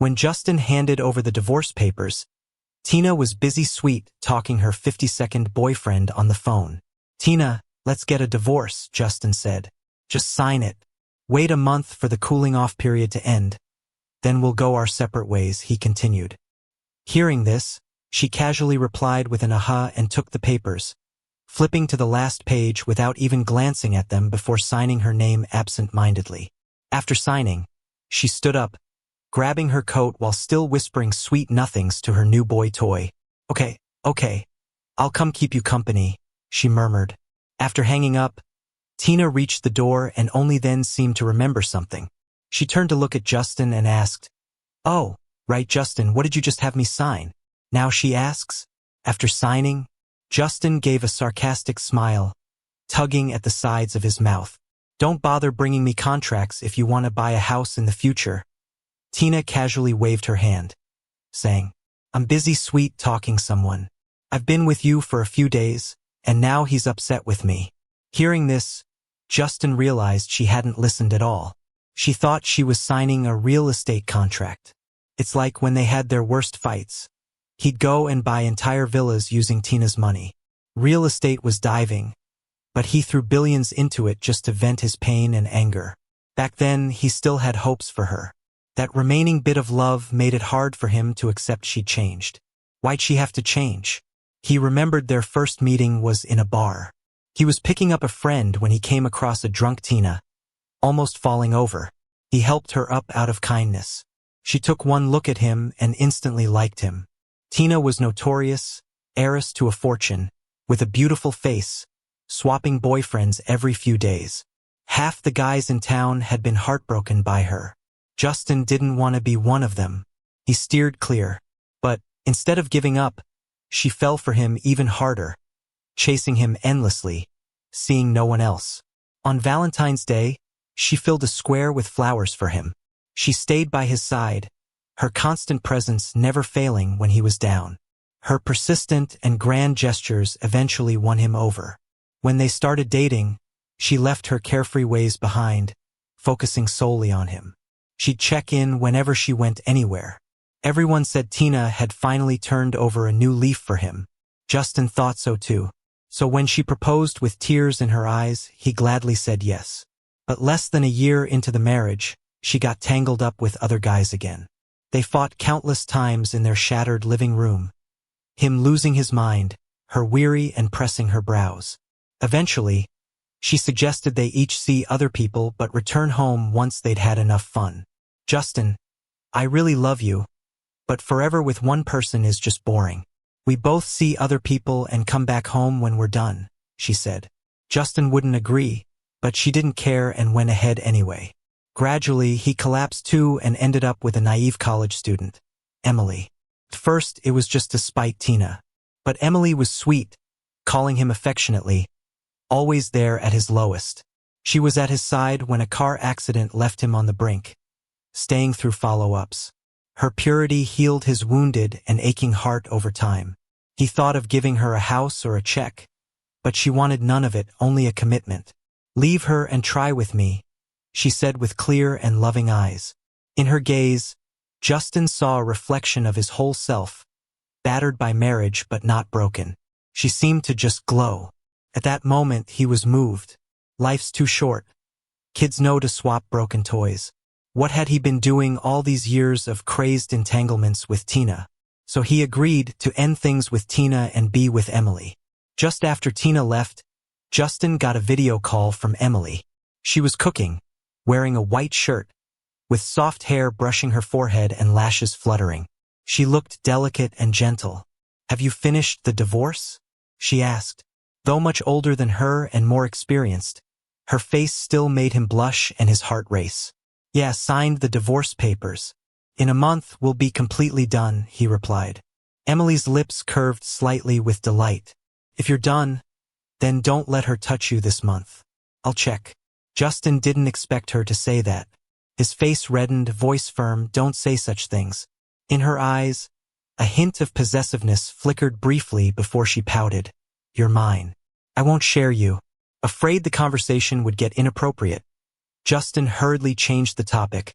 When Justin handed over the divorce papers, Tina was busy sweet talking her 50-second boyfriend on the phone. "Tina, let's get a divorce," Justin said. "Just sign it. Wait a month for the cooling-off period to end. Then we'll go our separate ways," he continued. Hearing this, she casually replied with an aha and took the papers, flipping to the last page without even glancing at them before signing her name absent-mindedly. After signing, she stood up, grabbing her coat while still whispering sweet nothings to her new boy toy. Okay, I'll come keep you company," she murmured. After hanging up, Tina reached the door and only then seemed to remember something. She turned to look at Justin and asked, "Oh, right, Justin, what did you just have me sign?" Now she asks. After signing, Justin gave a sarcastic smile, tugging at the sides of his mouth. "Don't bother bringing me contracts if you want to buy a house in the future." Tina casually waved her hand, saying, "I'm busy sweet talking someone. I've been with you for a few days, and now he's upset with me." Hearing this, Justin realized she hadn't listened at all. She thought she was signing a real estate contract. It's like when they had their worst fights. He'd go and buy entire villas using Tina's money. Real estate was diving, but he threw billions into it just to vent his pain and anger. Back then, he still had hopes for her. That remaining bit of love made it hard for him to accept she'd changed. Why'd she have to change? He remembered their first meeting was in a bar. He was picking up a friend when he came across a drunk Tina, almost falling over. He helped her up out of kindness. She took one look at him and instantly liked him. Tina was notorious, heiress to a fortune, with a beautiful face, swapping boyfriends every few days. Half the guys in town had been heartbroken by her. Justin didn't want to be one of them. He steered clear. But instead of giving up, she fell for him even harder, chasing him endlessly, seeing no one else. On Valentine's Day, she filled a square with flowers for him. She stayed by his side, her constant presence never failing when he was down. Her persistent and grand gestures eventually won him over. When they started dating, she left her carefree ways behind, focusing solely on him. She'd check in whenever she went anywhere. Everyone said Tina had finally turned over a new leaf for him. Justin thought so too. So when she proposed with tears in her eyes, he gladly said yes. But less than a year into the marriage, she got tangled up with other guys again. They fought countless times in their shattered living room, him losing his mind, her weary and pressing her brows. Eventually, she suggested they each see other people but return home once they'd had enough fun. "Justin, I really love you, but forever with one person is just boring. We both see other people and come back home when we're done," she said. Justin wouldn't agree, but she didn't care and went ahead anyway. Gradually, he collapsed too and ended up with a naive college student, Emily. At first, it was just to spite Tina. But Emily was sweet, calling him affectionately, always there at his lowest. She was at his side when a car accident left him on the brink, staying through follow-ups. Her purity healed his wounded and aching heart over time. He thought of giving her a house or a check, but she wanted none of it, only a commitment. "Leave her and try with me," she said with clear and loving eyes. In her gaze, Justin saw a reflection of his whole self, battered by marriage but not broken. She seemed to just glow. At that moment, he was moved. Life's too short. Kids know to swap broken toys. What had he been doing all these years of crazed entanglements with Tina? So he agreed to end things with Tina and be with Emily. Just after Tina left, Justin got a video call from Emily. She was cooking, wearing a white shirt, with soft hair brushing her forehead and lashes fluttering. She looked delicate and gentle. "Have you finished the divorce?" she asked. Though much older than her and more experienced, her face still made him blush and his heart race. "Yeah, signed the divorce papers. In a month we'll be completely done," he replied. Emily's lips curved slightly with delight. "If you're done, then don't let her touch you this month. I'll check." Justin didn't expect her to say that. His face reddened, voice firm, "Don't say such things." In her eyes, a hint of possessiveness flickered briefly before she pouted. "You're mine. I won't share you." Afraid the conversation would get inappropriate, Justin hurriedly changed the topic.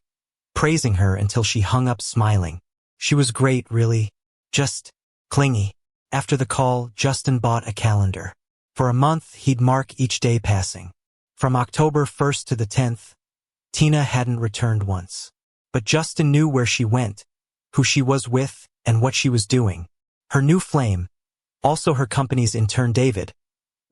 praising her until she hung up smiling. She was great, really. Just clingy. After the call, Justin bought a calendar. For a month, he'd mark each day passing. From October 1st to the 10th, Tina hadn't returned once. But Justin knew where she went, who she was with, and what she was doing. Her new flame, also her company's intern David,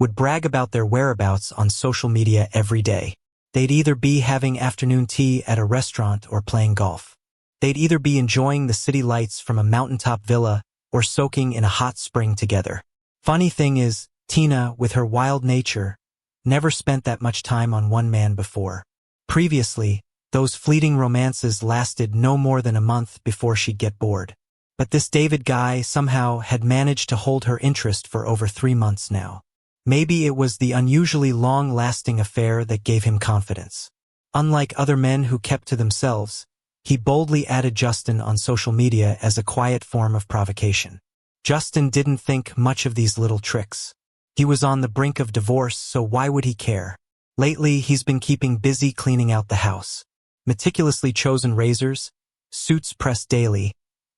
would brag about their whereabouts on social media every day. They'd either be having afternoon tea at a restaurant or playing golf. They'd either be enjoying the city lights from a mountaintop villa or soaking in a hot spring together. Funny thing is, Tina, with her wild nature, never spent that much time on one man before. Previously, those fleeting romances lasted no more than a month before she'd get bored. But this David guy somehow had managed to hold her interest for over 3 months now. Maybe it was the unusually long-lasting affair that gave him confidence. Unlike other men who kept to themselves, he boldly added Justin on social media as a quiet form of provocation. Justin didn't think much of these little tricks. He was on the brink of divorce, so why would he care? Lately, he's been keeping busy cleaning out the house. Meticulously chosen razors, suits pressed daily,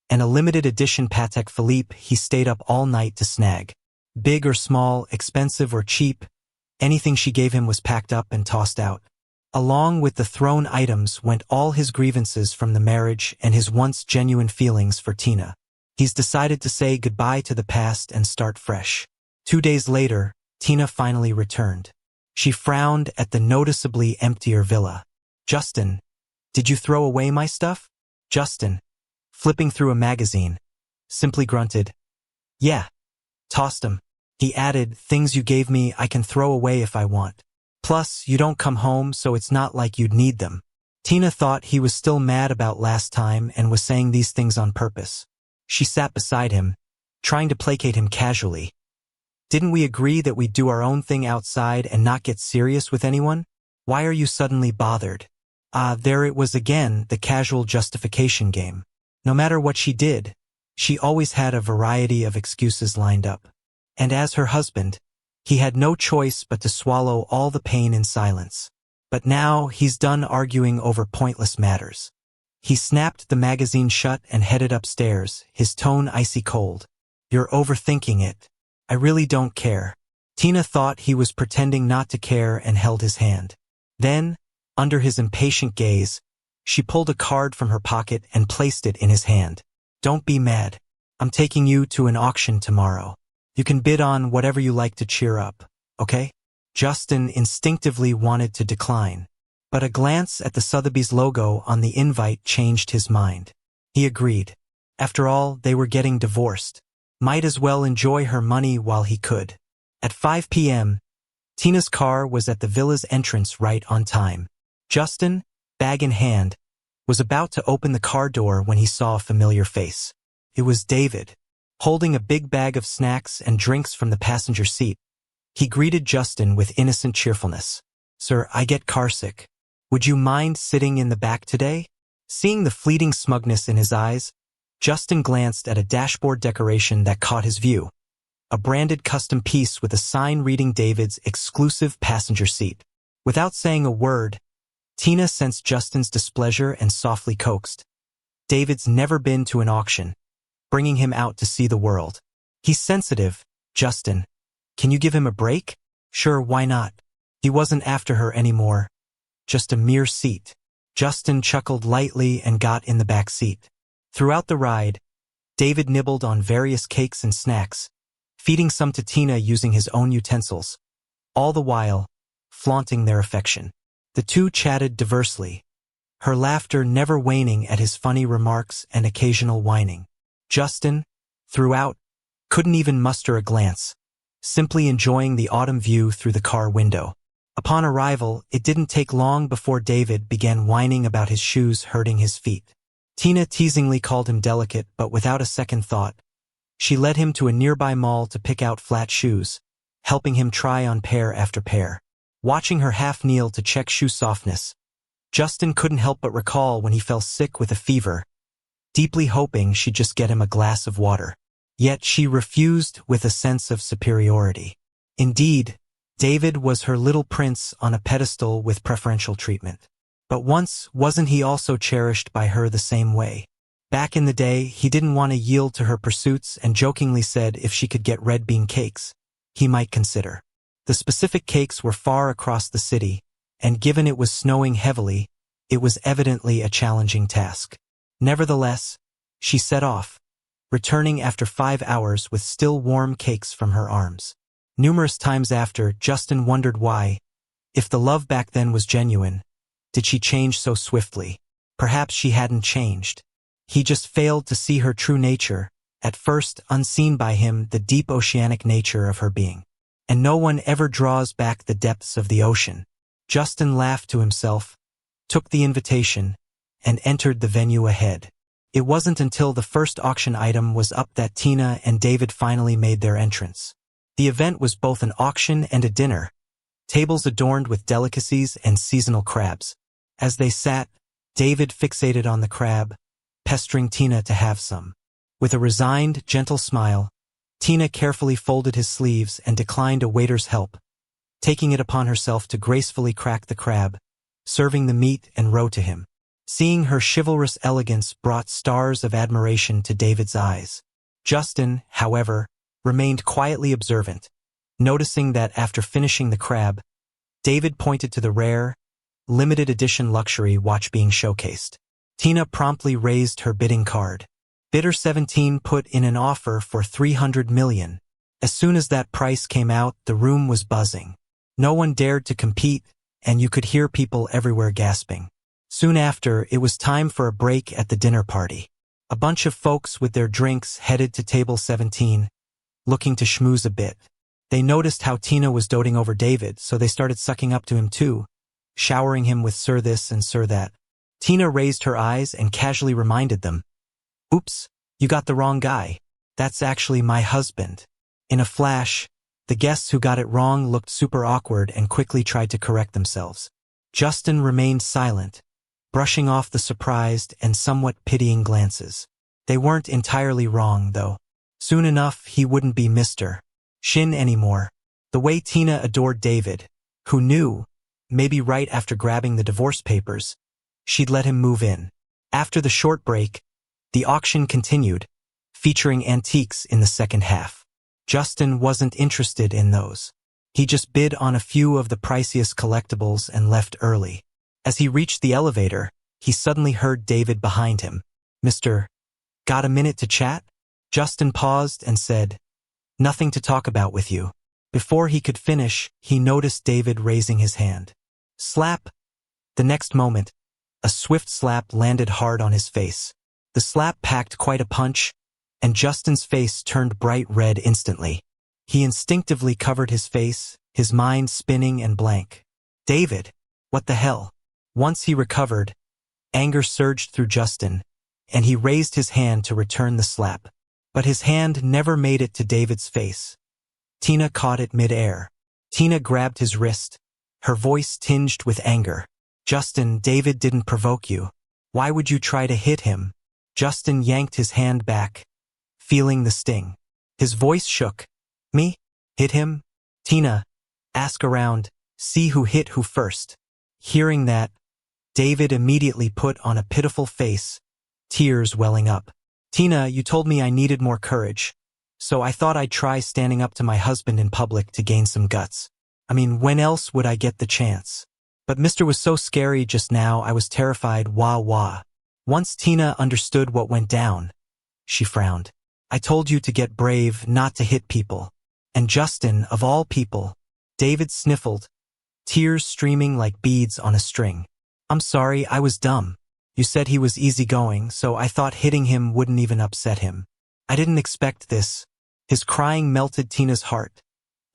and a limited edition Patek Philippe he stayed up all night to snag. Big or small, expensive or cheap, anything she gave him was packed up and tossed out. Along with the thrown items went all his grievances from the marriage and his once genuine feelings for Tina. He's decided to say goodbye to the past and start fresh. 2 days later, Tina finally returned. She frowned at the noticeably emptier villa. "Justin, did you throw away my stuff?" Justin, flipping through a magazine, simply grunted, "Yeah, tossed 'em." He added, "Things you gave me I can throw away if I want. Plus, you don't come home, so it's not like you'd need them." Tina thought he was still mad about last time and was saying these things on purpose. She sat beside him, trying to placate him casually. "Didn't we agree that we'd do our own thing outside and not get serious with anyone? Why are you suddenly bothered?" There it was again, the casual justification game. No matter what she did, she always had a variety of excuses lined up. And as her husband, he had no choice but to swallow all the pain in silence. But now he's done arguing over pointless matters. He snapped the magazine shut and headed upstairs, his tone icy cold. "You're overthinking it. I really don't care." Tina thought he was pretending not to care and held his hand. Then, under his impatient gaze, she pulled a card from her pocket and placed it in his hand. "Don't be mad. I'm taking you to an auction tomorrow. You can bid on whatever you like to cheer up, okay?" Justin instinctively wanted to decline, but a glance at the Sotheby's logo on the invite changed his mind. He agreed. After all, they were getting divorced. Might as well enjoy her money while he could. At 5 p.m., Tina's car was at the villa's entrance right on time. Justin, bag in hand, was about to open the car door when he saw a familiar face. It was David. Holding a big bag of snacks and drinks from the passenger seat, he greeted Justin with innocent cheerfulness. "Sir, I get carsick. Would you mind sitting in the back today?" Seeing the fleeting smugness in his eyes, Justin glanced at a dashboard decoration that caught his view. A branded custom piece with a sign reading David's exclusive passenger seat. Without saying a word, Tina sensed Justin's displeasure and softly coaxed. "David's never been to an auction, bringing him out to see the world. He's sensitive, Justin. Can you give him a break?" "Sure, why not?" He wasn't after her anymore, just a mere seat. Justin chuckled lightly and got in the back seat. Throughout the ride, David nibbled on various cakes and snacks, feeding some to Tina using his own utensils, all the while flaunting their affection. The two chatted diversely, her laughter never waning at his funny remarks and occasional whining. Justin, throughout, couldn't even muster a glance, simply enjoying the autumn view through the car window. Upon arrival, it didn't take long before David began whining about his shoes hurting his feet. Tina teasingly called him delicate, but without a second thought, she led him to a nearby mall to pick out flat shoes, helping him try on pair after pair. Watching her half kneel to check shoe softness, Justin couldn't help but recall when he fell sick with a fever, deeply hoping she'd just get him a glass of water. Yet she refused with a sense of superiority. Indeed, David was her little prince on a pedestal with preferential treatment. But once, wasn't he also cherished by her the same way? Back in the day, he didn't want to yield to her pursuits and jokingly said if she could get red bean cakes, he might consider. The specific cakes were far across the city, and given it was snowing heavily, it was evidently a challenging task. Nevertheless, she set off, returning after 5 hours with still warm cakes from her arms. Numerous times after, Justin wondered why, if the love back then was genuine, did she change so swiftly? Perhaps she hadn't changed. He just failed to see her true nature, at first unseen by him, the deep oceanic nature of her being. And no one ever draws back the depths of the ocean. Justin laughed to himself, took the invitation, and entered the venue ahead. It wasn't until the first auction item was up that Tina and David finally made their entrance. The event was both an auction and a dinner, tables adorned with delicacies and seasonal crabs. As they sat, David fixated on the crab, pestering Tina to have some. With a resigned, gentle smile, Tina carefully folded his sleeves and declined a waiter's help, taking it upon herself to gracefully crack the crab, serving the meat and roe to him. Seeing her chivalrous elegance brought stars of admiration to David's eyes. Justin, however, remained quietly observant, noticing that after finishing the crab, David pointed to the rare, limited edition luxury watch being showcased. Tina promptly raised her bidding card. Bidder 17 put in an offer for $300 million. As soon as that price came out, the room was buzzing. No one dared to compete, and you could hear people everywhere gasping. Soon after, it was time for a break at the dinner party. A bunch of folks with their drinks headed to table 17, looking to schmooze a bit. They noticed how Tina was doting over David, so they started sucking up to him too, showering him with sir this and sir that. Tina raised her eyes and casually reminded them, "Oops, you got the wrong guy. That's actually my husband." In a flash, the guests who got it wrong looked super awkward and quickly tried to correct themselves. Justin remained silent, brushing off the surprised and somewhat pitying glances. They weren't entirely wrong, though. Soon enough, he wouldn't be Mr. Shin anymore. The way Tina adored David, who knew, maybe right after grabbing the divorce papers, she'd let him move in. After the short break, the auction continued, featuring antiques in the second half. Justin wasn't interested in those. He just bid on a few of the priciest collectibles and left early. As he reached the elevator, he suddenly heard David behind him. "Mr. Got a minute to chat?" Justin paused and said, "Nothing to talk about with you." Before he could finish, he noticed David raising his hand. Slap! The next moment, a swift slap landed hard on his face. The slap packed quite a punch, and Justin's face turned bright red instantly. He instinctively covered his face, his mind spinning and blank. "David, what the hell?" Once he recovered, anger surged through Justin, and he raised his hand to return the slap. But his hand never made it to David's face. Tina caught it mid-air. Tina grabbed his wrist, her voice tinged with anger. "Justin, David didn't provoke you. Why would you try to hit him?" Justin yanked his hand back, feeling the sting. His voice shook. "Me? Hit him? Tina, ask around, see who hit who first." Hearing that, David immediately put on a pitiful face, tears welling up. "Tina, you told me I needed more courage, so I thought I'd try standing up to my husband in public to gain some guts. I mean, when else would I get the chance? But Mr. was so scary just now, I was terrified, wah wah." Once Tina understood what went down, she frowned. "I told you to get brave, not to hit people." And Justin, of all people, David sniffled, tears streaming like beads on a string. "I'm sorry, I was dumb. You said he was easygoing, so I thought hitting him wouldn't even upset him. I didn't expect this." His crying melted Tina's heart,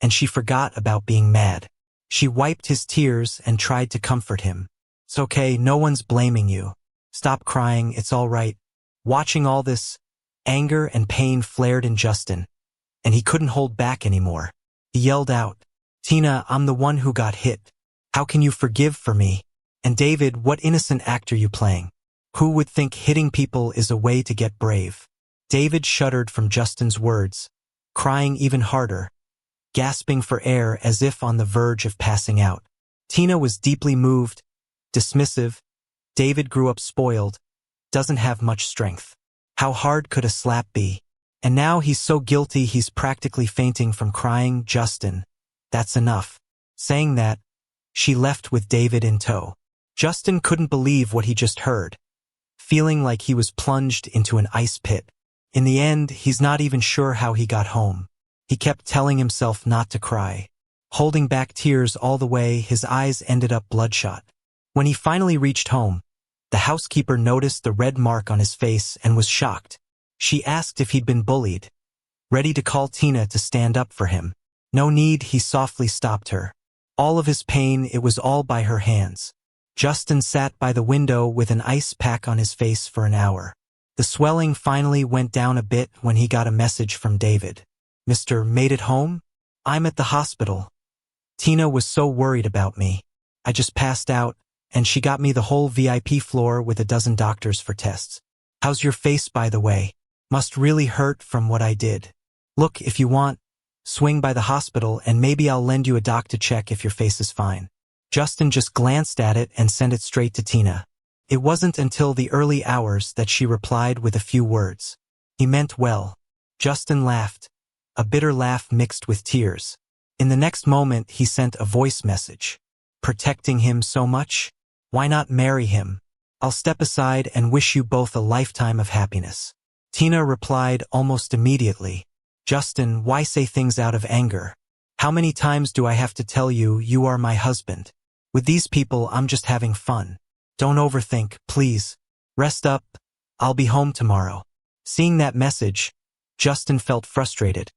and she forgot about being mad. She wiped his tears and tried to comfort him. "It's okay, no one's blaming you. Stop crying, it's all right." Watching all this, anger and pain flared in Justin, and he couldn't hold back anymore. He yelled out, "Tina, I'm the one who got hit. How can you forgive for me? And David, what innocent act are you playing? Who would think hitting people is a way to get brave?" David shuddered from Justin's words, crying even harder, gasping for air as if on the verge of passing out. Tina was deeply moved, dismissive. David grew up spoiled, doesn't have much strength. How hard could a slap be? And now he's so guilty he's practically fainting from crying. Justin, that's enough. Saying that, she left with David in tow. Justin couldn't believe what he just heard, feeling like he was plunged into an ice pit. In the end, he's not even sure how he got home. He kept telling himself not to cry, holding back tears all the way. His eyes ended up bloodshot. When he finally reached home, the housekeeper noticed the red mark on his face and was shocked. She asked if he'd been bullied, ready to call Tina to stand up for him. No need, he softly stopped her. All of his pain, it was all by her hands. Justin sat by the window with an ice pack on his face for an hour. The swelling finally went down a bit when he got a message from David. "Mr. Made it home? I'm at the hospital. Tina was so worried about me. I just passed out, and she got me the whole VIP floor with a dozen doctors for tests. How's your face, by the way? Must really hurt from what I did. Look, if you want, swing by the hospital and maybe I'll lend you a doc to check if your face is fine." Justin just glanced at it and sent it straight to Tina. It wasn't until the early hours that she replied with a few words. He meant well. Justin laughed, a bitter laugh mixed with tears. In the next moment, he sent a voice message. "Protecting him so much? Why not marry him? I'll step aside and wish you both a lifetime of happiness." Tina replied almost immediately. "Justin, why say things out of anger? How many times do I have to tell you you are my husband? With these people, I'm just having fun. Don't overthink, please. Rest up. I'll be home tomorrow." Seeing that message, Justin felt frustrated,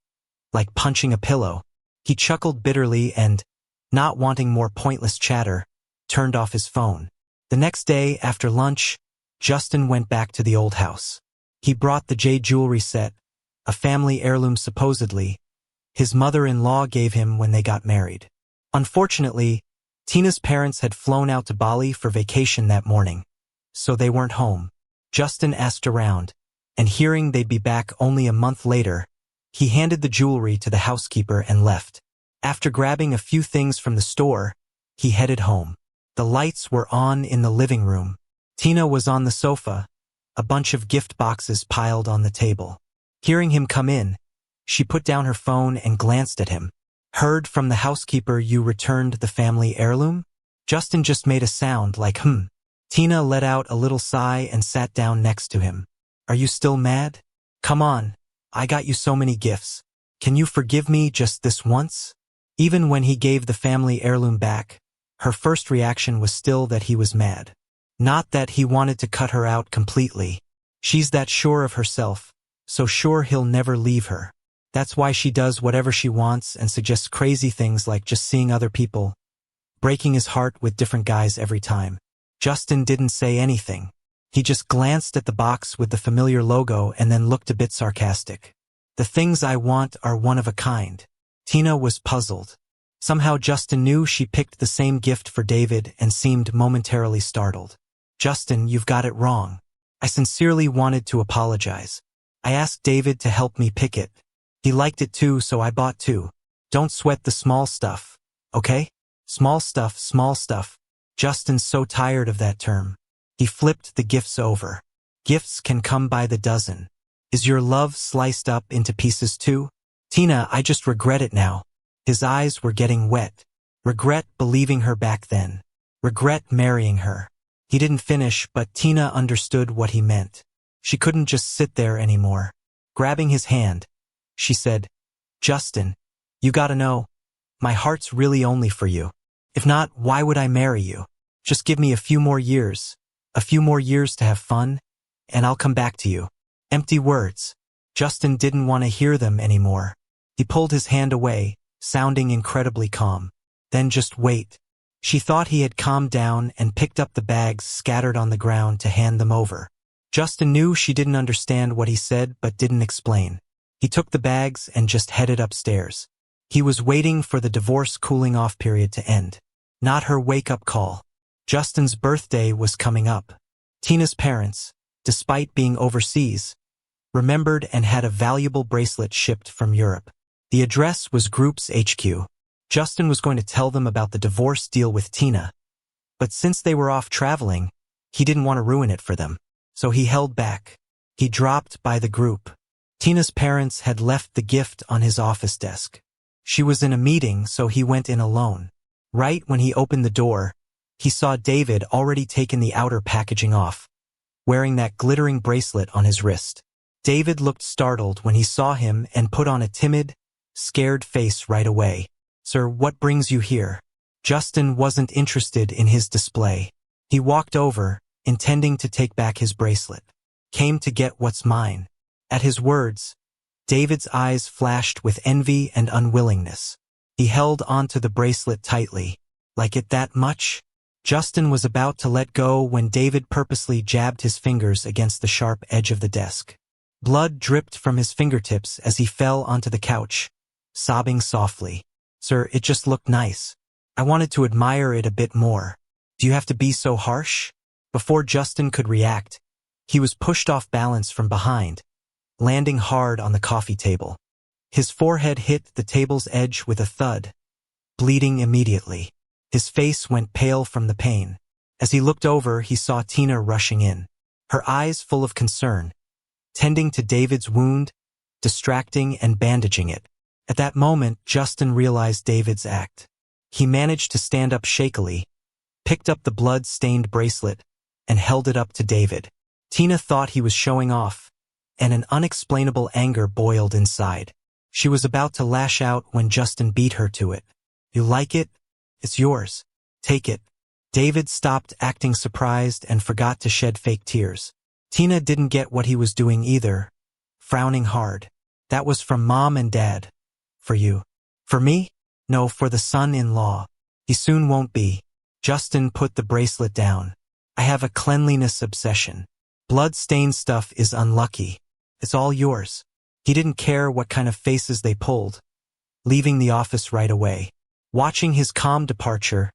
like punching a pillow. He chuckled bitterly and, not wanting more pointless chatter, turned off his phone. The next day, after lunch, Justin went back to the old house. He brought the jade jewelry set, a family heirloom supposedly, his mother-in-law gave him when they got married. Unfortunately, Tina's parents had flown out to Bali for vacation that morning, so they weren't home. Justin asked around, and hearing they'd be back only a month later, he handed the jewelry to the housekeeper and left. After grabbing a few things from the store, he headed home. The lights were on in the living room. Tina was on the sofa, a bunch of gift boxes piled on the table. Hearing him come in, she put down her phone and glanced at him. "Heard from the housekeeper you returned the family heirloom?" Justin just made a sound like Tina let out a little sigh and sat down next to him. "Are you still mad? Come on, I got you so many gifts. Can you forgive me just this once?" Even when he gave the family heirloom back, her first reaction was still that he was mad. Not that he wanted to cut her out completely. She's that sure of herself, so sure he'll never leave her. That's why she does whatever she wants and suggests crazy things like just seeing other people, breaking his heart with different guys every time. Justin didn't say anything. He just glanced at the box with the familiar logo and then looked a bit sarcastic. "The things I want are one of a kind." Tina was puzzled. Somehow Justin knew she picked the same gift for David and seemed momentarily startled. "Justin, you've got it wrong. I sincerely wanted to apologize. I asked David to help me pick it. He liked it too, so I bought two. Don't sweat the small stuff, okay? Small stuff, small stuff." Justin's so tired of that term. He flipped the gifts over. "Gifts can come by the dozen. Is your love sliced up into pieces too? Tina, I just regret it now." His eyes were getting wet. Regret believing her back then. Regret marrying her. He didn't finish, but Tina understood what he meant. She couldn't just sit there anymore. Grabbing his hand, she said, "Justin, you gotta know, my heart's really only for you. If not, why would I marry you? Just give me a few more years to have fun, and I'll come back to you." Empty words. Justin didn't want to hear them anymore. He pulled his hand away, sounding incredibly calm. "Then just wait." She thought he had calmed down and picked up the bags scattered on the ground to hand them over. Justin knew she didn't understand what he said but didn't explain. He took the bags and just headed upstairs. He was waiting for the divorce cooling-off period to end, not her wake-up call. Justin's birthday was coming up. Tina's parents, despite being overseas, remembered and had a valuable bracelet shipped from Europe. The address was Group's HQ. Justin was going to tell them about the divorce deal with Tina, But since they were off traveling, he didn't want to ruin it for them. So he held back. He dropped by the group. Tina's parents had left the gift on his office desk. She was in a meeting, so he went in alone. Right when he opened the door, he saw David already taken the outer packaging off, wearing that glittering bracelet on his wrist. David looked startled when he saw him and put on a timid, scared face right away. "Sir, what brings you here?" Justin wasn't interested in his display. He walked over, intending to take back his bracelet. "Came to get what's mine." At his words, David's eyes flashed with envy and unwillingness. He held onto the bracelet tightly. "Like it that much?" Justin was about to let go when David purposely jabbed his fingers against the sharp edge of the desk. Blood dripped from his fingertips as he fell onto the couch, sobbing softly. "Sir, it just looked nice. I wanted to admire it a bit more. Do you have to be so harsh?" Before Justin could react, he was pushed off balance from behind, landing hard on the coffee table. His forehead hit the table's edge with a thud, bleeding immediately. His face went pale from the pain. As he looked over, he saw Tina rushing in, her eyes full of concern, tending to David's wound, distracting and bandaging it. At that moment, Justin realized David's act. He managed to stand up shakily, picked up the blood-stained bracelet, and held it up to David. Tina thought he was showing off, and an unexplainable anger boiled inside. She was about to lash out when Justin beat her to it. "You like it? It's yours. Take it." David stopped acting surprised and forgot to shed fake tears. Tina didn't get what he was doing either, frowning hard. "That was from Mom and Dad. For you." "For me?" "No, for the son-in-law. He soon won't be." Justin put the bracelet down. "I have a cleanliness obsession. Blood-stained stuff is unlucky. It's all yours." He didn't care what kind of faces they pulled, leaving the office right away. Watching his calm departure,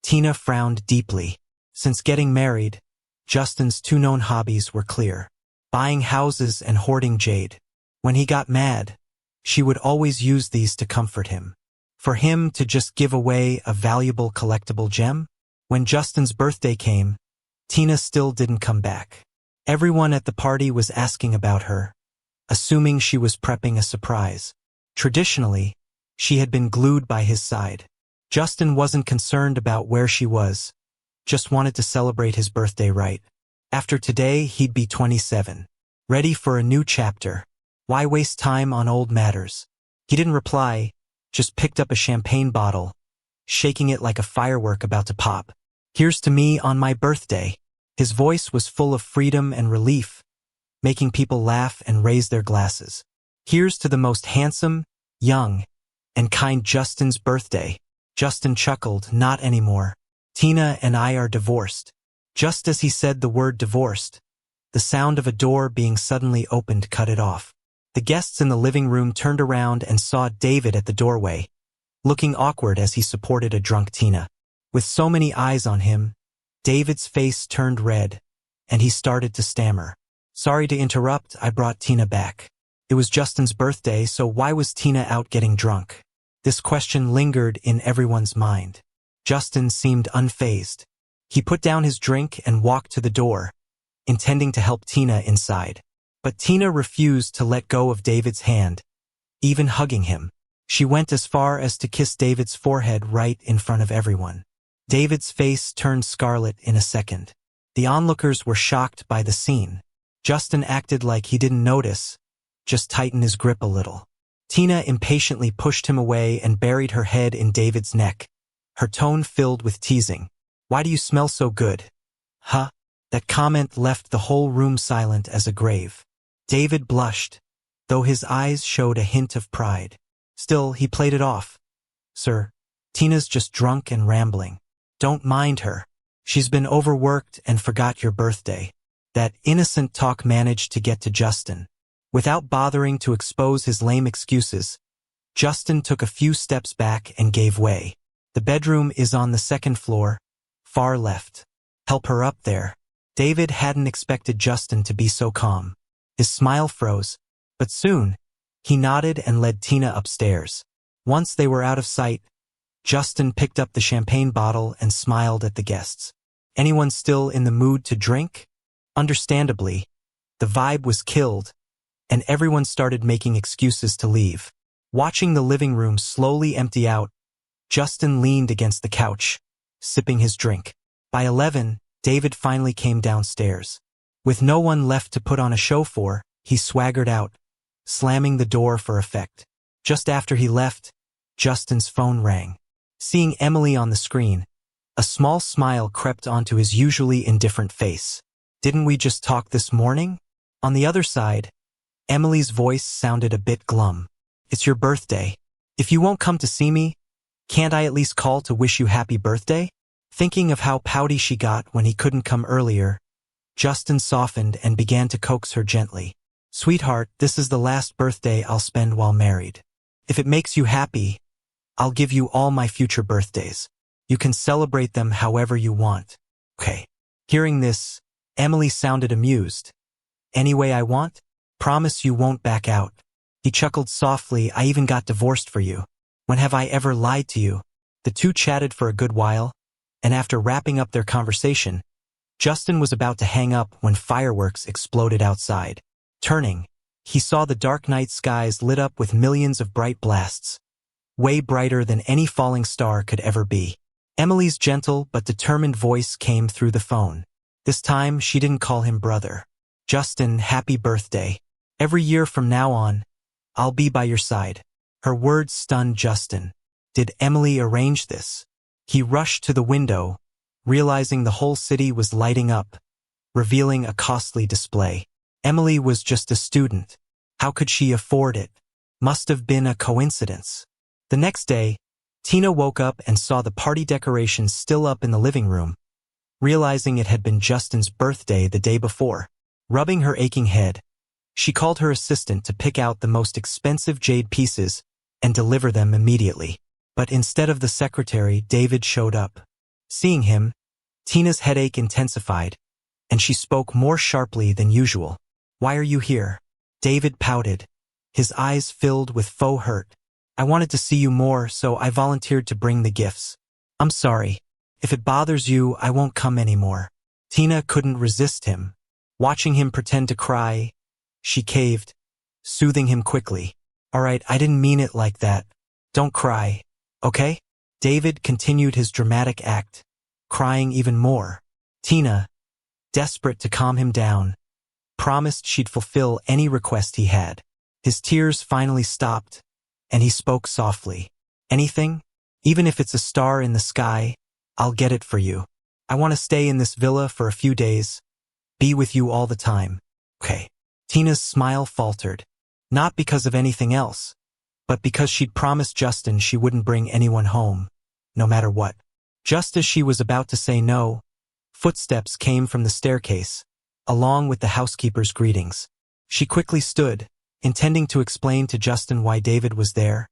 Tina frowned deeply. Since getting married, Justin's two known hobbies were clear: buying houses and hoarding jade. When he got mad, she would always use these to comfort him. For him to just give away a valuable collectible gem? When Justin's birthday came, Tina still didn't come back. Everyone at the party was asking about her, assuming she was prepping a surprise. Traditionally, she had been glued by his side. Justin wasn't concerned about where she was, just wanted to celebrate his birthday right. After today, he'd be 27, ready for a new chapter. Why waste time on old matters? He didn't reply, just picked up a champagne bottle, shaking it like a firework about to pop. "Here's to me on my birthday." His voice was full of freedom and relief, making people laugh and raise their glasses. "Here's to the most handsome, young, and kind Justin's birthday." Justin chuckled. "Not anymore. Tina and I are divorced." Just as he said the word divorced, the sound of a door being suddenly opened cut it off. The guests in the living room turned around and saw David at the doorway, looking awkward as he supported a drunk Tina. With so many eyes on him, David's face turned red, and he started to stammer. "Sorry to interrupt, I brought Tina back." It was Justin's birthday, so why was Tina out getting drunk? This question lingered in everyone's mind. Justin seemed unfazed. He put down his drink and walked to the door, intending to help Tina inside. But Tina refused to let go of David's hand, even hugging him. She went as far as to kiss David's forehead right in front of everyone. David's face turned scarlet in a second. The onlookers were shocked by the scene. Justin acted like he didn't notice, just tightened his grip a little. Tina impatiently pushed him away and buried her head in David's neck, her tone filled with teasing. "Why do you smell so good?" "Huh?" That comment left the whole room silent as a grave. David blushed, though his eyes showed a hint of pride. Still, he played it off. "Sir, Tina's just drunk and rambling. Don't mind her. She's been overworked and forgot your birthday." That innocent talk managed to get to Justin. Without bothering to expose his lame excuses, Justin took a few steps back and gave way. "The bedroom is on the second floor, far left. Help her up there." David hadn't expected Justin to be so calm. His smile froze, but soon, he nodded and led Tina upstairs. Once they were out of sight, Justin picked up the champagne bottle and smiled at the guests. Anyone still in the mood to drink? Understandably, the vibe was killed, and everyone started making excuses to leave. Watching the living room slowly empty out, Justin leaned against the couch, sipping his drink. By 11, David finally came downstairs. With no one left to put on a show for, he swaggered out, slamming the door for effect. Just after he left, Justin's phone rang. Seeing Emily on the screen, a small smile crept onto his usually indifferent face. "Didn't we just talk this morning?" On the other side, Emily's voice sounded a bit glum. "It's your birthday. If you won't come to see me, can't I at least call to wish you happy birthday?" Thinking of how pouty she got when he couldn't come earlier, Justin softened and began to coax her gently. "Sweetheart, this is the last birthday I'll spend while married. If it makes you happy, I'll give you all my future birthdays. You can celebrate them however you want." "Okay." Hearing this, Emily sounded amused. "Any way I want? Promise you won't back out." He chuckled softly. "I even got divorced for you. When have I ever lied to you?" The two chatted for a good while, and after wrapping up their conversation, Justin was about to hang up when fireworks exploded outside. Turning, he saw the dark night skies lit up with millions of bright blasts, way brighter than any falling star could ever be. Emily's gentle but determined voice came through the phone. This time, she didn't call him brother. "Justin, happy birthday. Every year from now on, I'll be by your side." Her words stunned Justin. Did Emily arrange this? He rushed to the window, realizing the whole city was lighting up, revealing a costly display. Emily was just a student. How could she afford it? Must have been a coincidence. The next day, Tina woke up and saw the party decorations still up in the living room, realizing it had been Justin's birthday the day before. Rubbing her aching head, she called her assistant to pick out the most expensive jade pieces and deliver them immediately. But instead of the secretary, David showed up. Seeing him, Tina's headache intensified, and she spoke more sharply than usual. "Why are you here?" David pouted, his eyes filled with faux hurt. "I wanted to see you more, so I volunteered to bring the gifts." "I'm sorry. If it bothers you, I won't come anymore." Tina couldn't resist him. Watching him pretend to cry, she caved, soothing him quickly. "All right, I didn't mean it like that. Don't cry, okay?" David continued his dramatic act, crying even more. Tina, desperate to calm him down, promised she'd fulfill any request he had. His tears finally stopped, and he spoke softly. "Anything? Even if it's a star in the sky, I'll get it for you. I want to stay in this villa for a few days, be with you all the time." "Okay." Tina's smile faltered, not because of anything else, but because she'd promised Justin she wouldn't bring anyone home, no matter what. Just as she was about to say no, footsteps came from the staircase, along with the housekeeper's greetings. She quickly stood, intending to explain to Justin why David was there,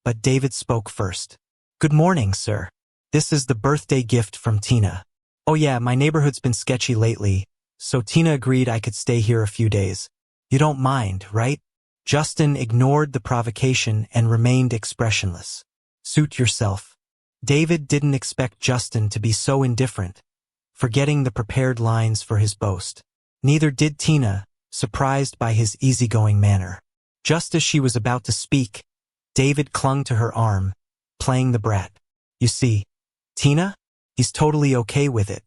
but David spoke first. "Good morning, sir. This is the birthday gift from Tina." "Oh yeah, my neighborhood's been sketchy lately, so Tina agreed I could stay here a few days. You don't mind, right?" Justin ignored the provocation and remained expressionless. "Suit yourself." David didn't expect Justin to be so indifferent, forgetting the prepared lines for his boast. Neither did Tina, surprised by his easygoing manner. Just as she was about to speak, David clung to her arm, playing the brat. "You see, Tina? He's totally okay with it."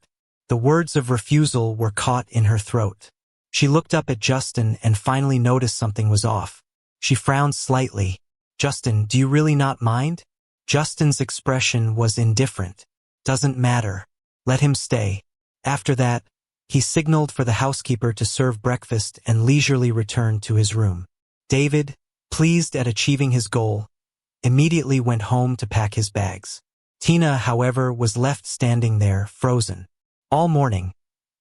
The words of refusal were caught in her throat. She looked up at Justin and finally noticed something was off. She frowned slightly. "Justin, do you really not mind?" Justin's expression was indifferent. "Doesn't matter. Let him stay." After that, he signaled for the housekeeper to serve breakfast and leisurely returned to his room. David, pleased at achieving his goal, immediately went home to pack his bags. Tina, however, was left standing there, frozen. All morning,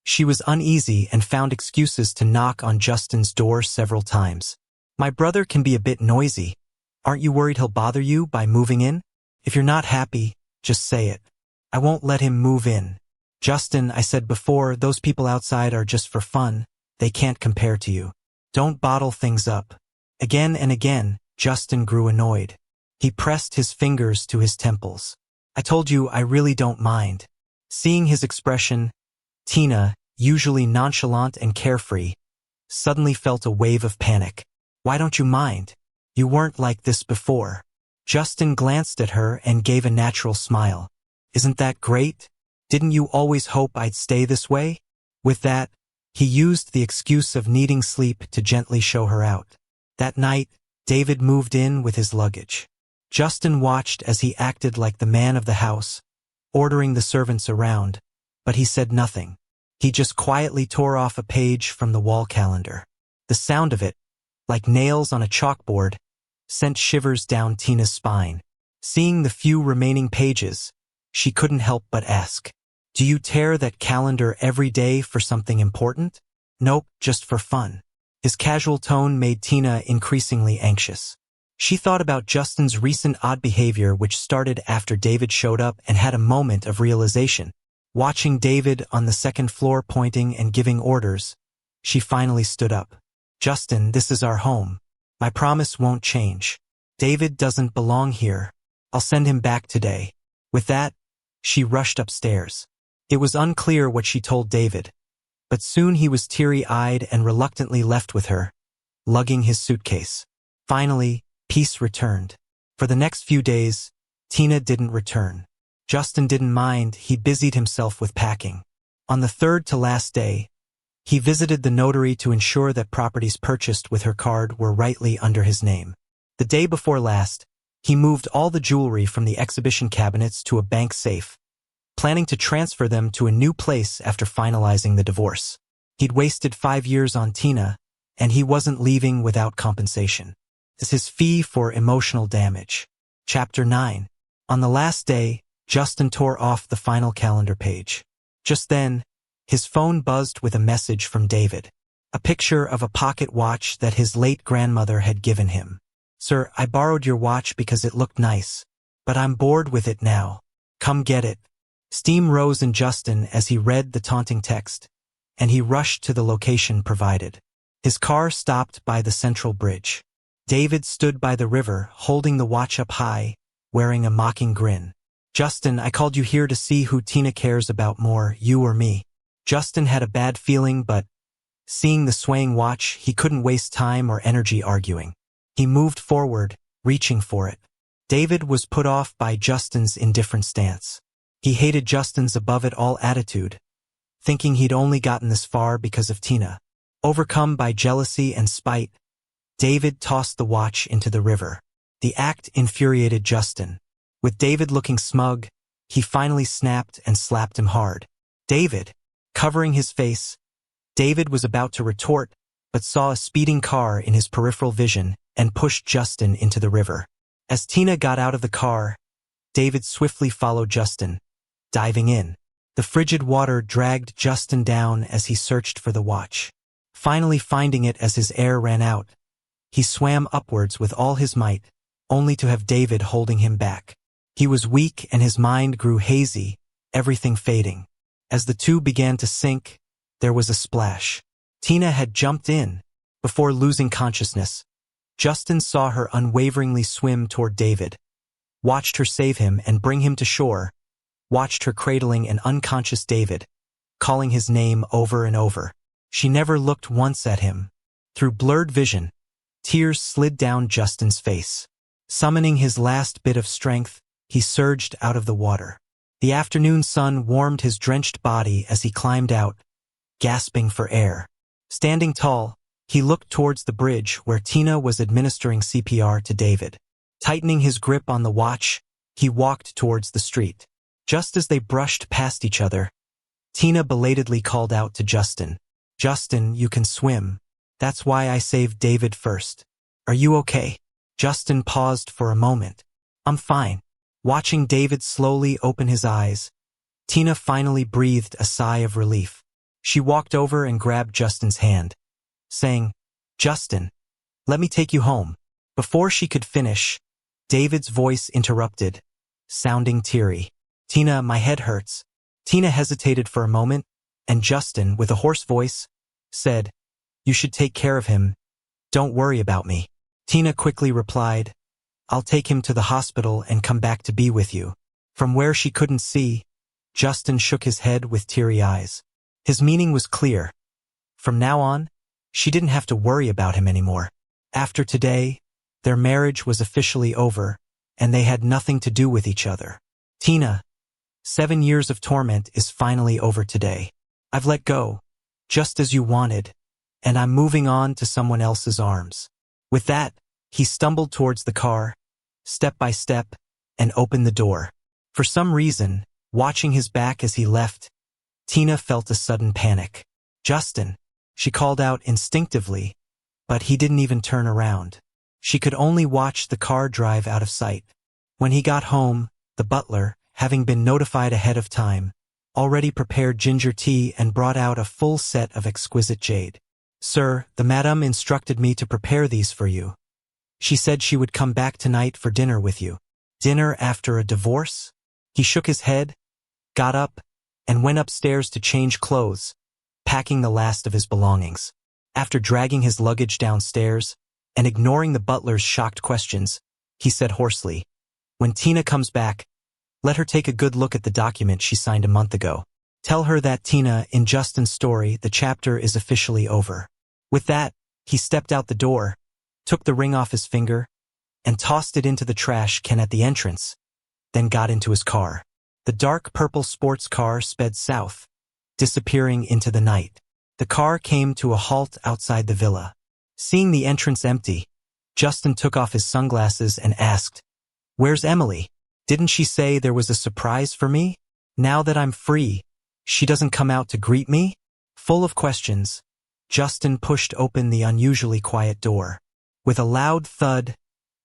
she was uneasy and found excuses to knock on Justin's door several times. "My brother can be a bit noisy. Aren't you worried he'll bother you by moving in? If you're not happy, just say it. I won't let him move in." "Justin, I said before, those people outside are just for fun. They can't compare to you. Don't bottle things up." Again and again, Justin grew annoyed. He pressed his fingers to his temples. I told you I really don't mind. Seeing his expression, Tina, usually nonchalant and carefree, suddenly felt a wave of panic. Why don't you mind? You weren't like this before. Justin glanced at her and gave a natural smile. Isn't that great? Didn't you always hope I'd stay this way? With that, he used the excuse of needing sleep to gently show her out. That night, David moved in with his luggage. Justin watched as he acted like the man of the house, ordering the servants around, but he said nothing. He just quietly tore off a page from the wall calendar. The sound of it, like nails on a chalkboard, sent shivers down Tina's spine. Seeing the few remaining pages, she couldn't help but ask, "Do you tear that calendar every day for something important?" "Nope, just for fun." His casual tone made Tina increasingly anxious. She thought about Justin's recent odd behavior, which started after David showed up, and had a moment of realization. Watching David on the second floor pointing and giving orders, she finally stood up. "Justin, this is our home. My promise won't change. David doesn't belong here. I'll send him back today." With that, she rushed upstairs. It was unclear what she told David, but soon he was teary-eyed and reluctantly left with her, lugging his suitcase. Finally, peace returned. For the next few days, Tina didn't return. Justin didn't mind, he busied himself with packing. On the third to last day, he visited the notary to ensure that properties purchased with her card were rightly under his name. The day before last, he moved all the jewelry from the exhibition cabinets to a bank safe, planning to transfer them to a new place after finalizing the divorce. He'd wasted 5 years on Tina, and he wasn't leaving without compensation. This is his fee for emotional damage. Chapter 9. On the last day, Justin tore off the final calendar page. Just then, his phone buzzed with a message from David. A picture of a pocket watch that his late grandmother had given him. "Sir, I borrowed your watch because it looked nice, but I'm bored with it now. Come get it." Steam rose in Justin as he read the taunting text, and he rushed to the location provided. His car stopped by the central bridge. David stood by the river, holding the watch up high, wearing a mocking grin. "Justin, I called you here to see who Tina cares about more, you or me." Justin had a bad feeling, but seeing the swaying watch, he couldn't waste time or energy arguing. He moved forward, reaching for it. David was put off by Justin's indifferent stance. He hated Justin's above-it-all attitude, thinking he'd only gotten this far because of Tina. Overcome by jealousy and spite, David tossed the watch into the river. The act infuriated Justin. With David looking smug, he finally snapped and slapped him hard. "David!" Covering his face, David was about to retort, but saw a speeding car in his peripheral vision and pushed Justin into the river. As Tina got out of the car, David swiftly followed Justin, diving in. The frigid water dragged Justin down as he searched for the watch. Finally finding it as his air ran out, he swam upwards with all his might, only to have David holding him back. He was weak and his mind grew hazy, everything fading. As the two began to sink, there was a splash. Tina had jumped in. Before losing consciousness, Justin saw her unwaveringly swim toward David, watched her save him and bring him to shore, watched her cradling an unconscious David, calling his name over and over. She never looked once at him. Through blurred vision, tears slid down Justin's face. Summoning his last bit of strength, he surged out of the water. The afternoon sun warmed his drenched body as he climbed out, gasping for air. Standing tall, he looked towards the bridge where Tina was administering CPR to David. Tightening his grip on the watch, he walked towards the street. Just as they brushed past each other, Tina belatedly called out to Justin, "Justin, you can swim. That's why I saved David first. Are you okay?" Justin paused for a moment. "I'm fine." Watching David slowly open his eyes, Tina finally breathed a sigh of relief. She walked over and grabbed Justin's hand, saying, "Justin, let me take you home." Before she could finish, David's voice interrupted, sounding teary. "Tina, my head hurts." Tina hesitated for a moment, and Justin, with a hoarse voice, said, "You should take care of him. Don't worry about me." Tina quickly replied, I'll take him to the hospital and come back to be with you. From where she couldn't see, Justin shook his head with teary eyes. His meaning was clear. From now on, she didn't have to worry about him anymore. After today, their marriage was officially over, and they had nothing to do with each other. Tina, 7 years of torment is finally over today. I've let go, just as you wanted, and I'm moving on to someone else's arms. With that, he stumbled towards the car, step by step, and opened the door. For some reason, watching his back as he left, Tina felt a sudden panic. Justin, she called out instinctively, but he didn't even turn around. She could only watch the car drive out of sight. When he got home, the butler, having been notified ahead of time, already prepared ginger tea and brought out a full set of exquisite jade. Sir, the madame instructed me to prepare these for you. She said she would come back tonight for dinner with you. Dinner after a divorce? He shook his head, got up, and went upstairs to change clothes, packing the last of his belongings. After dragging his luggage downstairs and ignoring the butler's shocked questions, he said hoarsely, "When Tina comes back, let her take a good look at the document she signed a month ago. Tell her that Tina, in Justin's story, the chapter is officially over." With that, he stepped out the door, took the ring off his finger, and tossed it into the trash can at the entrance, then got into his car. The dark purple sports car sped south, disappearing into the night. The car came to a halt outside the villa. Seeing the entrance empty, Justin took off his sunglasses and asked, "Where's Emily? Didn't she say there was a surprise for me? Now that I'm free, she doesn't come out to greet me?" Full of questions, Justin pushed open the unusually quiet door. With a loud thud,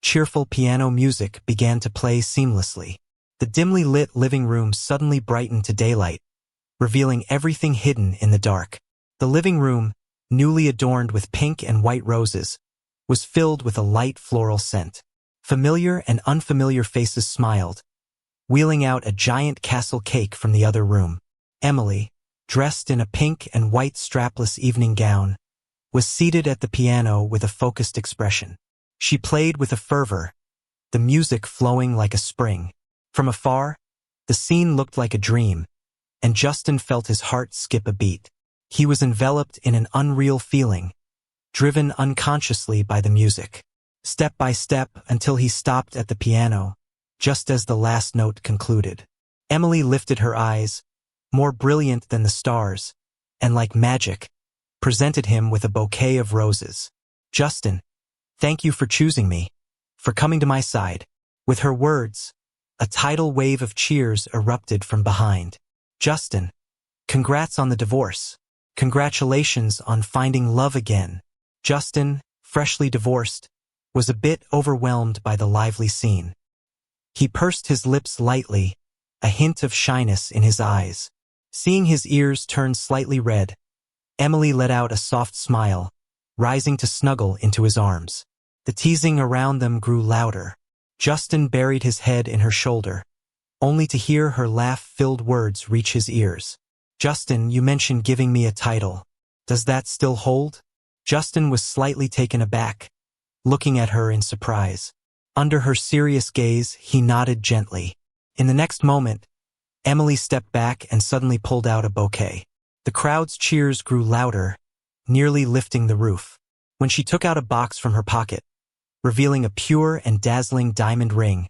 cheerful piano music began to play seamlessly. The dimly lit living room suddenly brightened to daylight, revealing everything hidden in the dark. The living room, newly adorned with pink and white roses, was filled with a light floral scent. Familiar and unfamiliar faces smiled, wheeling out a giant castle cake from the other room. Emily, dressed in a pink and white strapless evening gown, was seated at the piano with a focused expression. She played with a fervor, the music flowing like a spring. From afar, the scene looked like a dream, and Justin felt his heart skip a beat. He was enveloped in an unreal feeling, driven unconsciously by the music. Step by step until he stopped at the piano, just as the last note concluded. Emily lifted her eyes, more brilliant than the stars, and like magic, presented him with a bouquet of roses. "Justin, thank you for choosing me, for coming to my side." With her words, a tidal wave of cheers erupted from behind. "Justin, congrats on the divorce. Congratulations on finding love again." Justin, freshly divorced, was a bit overwhelmed by the lively scene. He pursed his lips lightly, a hint of shyness in his eyes. Seeing his ears turn slightly red, Emily let out a soft smile, rising to snuggle into his arms. The teasing around them grew louder. Justin buried his head in her shoulder, only to hear her laugh-filled words reach his ears. "Justin, you mentioned giving me a title. Does that still hold?" Justin was slightly taken aback, looking at her in surprise. Under her serious gaze, he nodded gently. In the next moment, Emily stepped back and suddenly pulled out a bouquet. The crowd's cheers grew louder, nearly lifting the roof. When she took out a box from her pocket, revealing a pure and dazzling diamond ring,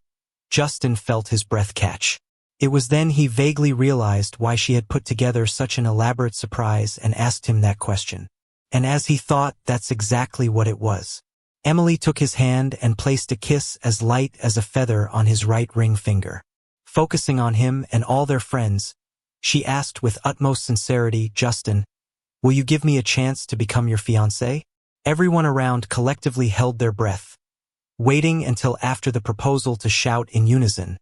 Justin felt his breath catch. It was then he vaguely realized why she had put together such an elaborate surprise and asked him that question. And as he thought, that's exactly what it was. Emily took his hand and placed a kiss as light as a feather on his right ring finger. Focusing on him and all their friends, she asked with utmost sincerity, "Justin, will you give me a chance to become your fiancé?" Everyone around collectively held their breath, waiting until after the proposal to shout in unison,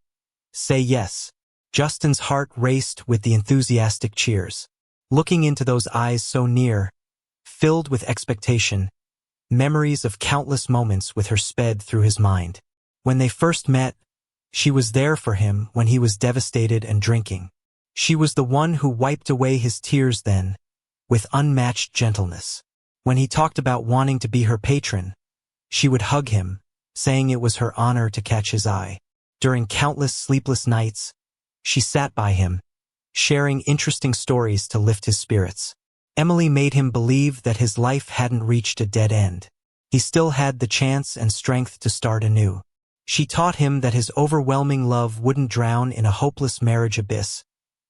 "Say yes." Justin's heart raced with the enthusiastic cheers. Looking into those eyes so near, filled with expectation, memories of countless moments with her sped through his mind. When they first met, she was there for him when he was devastated and drinking. She was the one who wiped away his tears then, with unmatched gentleness. When he talked about wanting to be her patron, she would hug him, saying it was her honor to catch his eye. During countless sleepless nights, she sat by him, sharing interesting stories to lift his spirits. Emily made him believe that his life hadn't reached a dead end. He still had the chance and strength to start anew. She taught him that his overwhelming love wouldn't drown in a hopeless marriage abyss,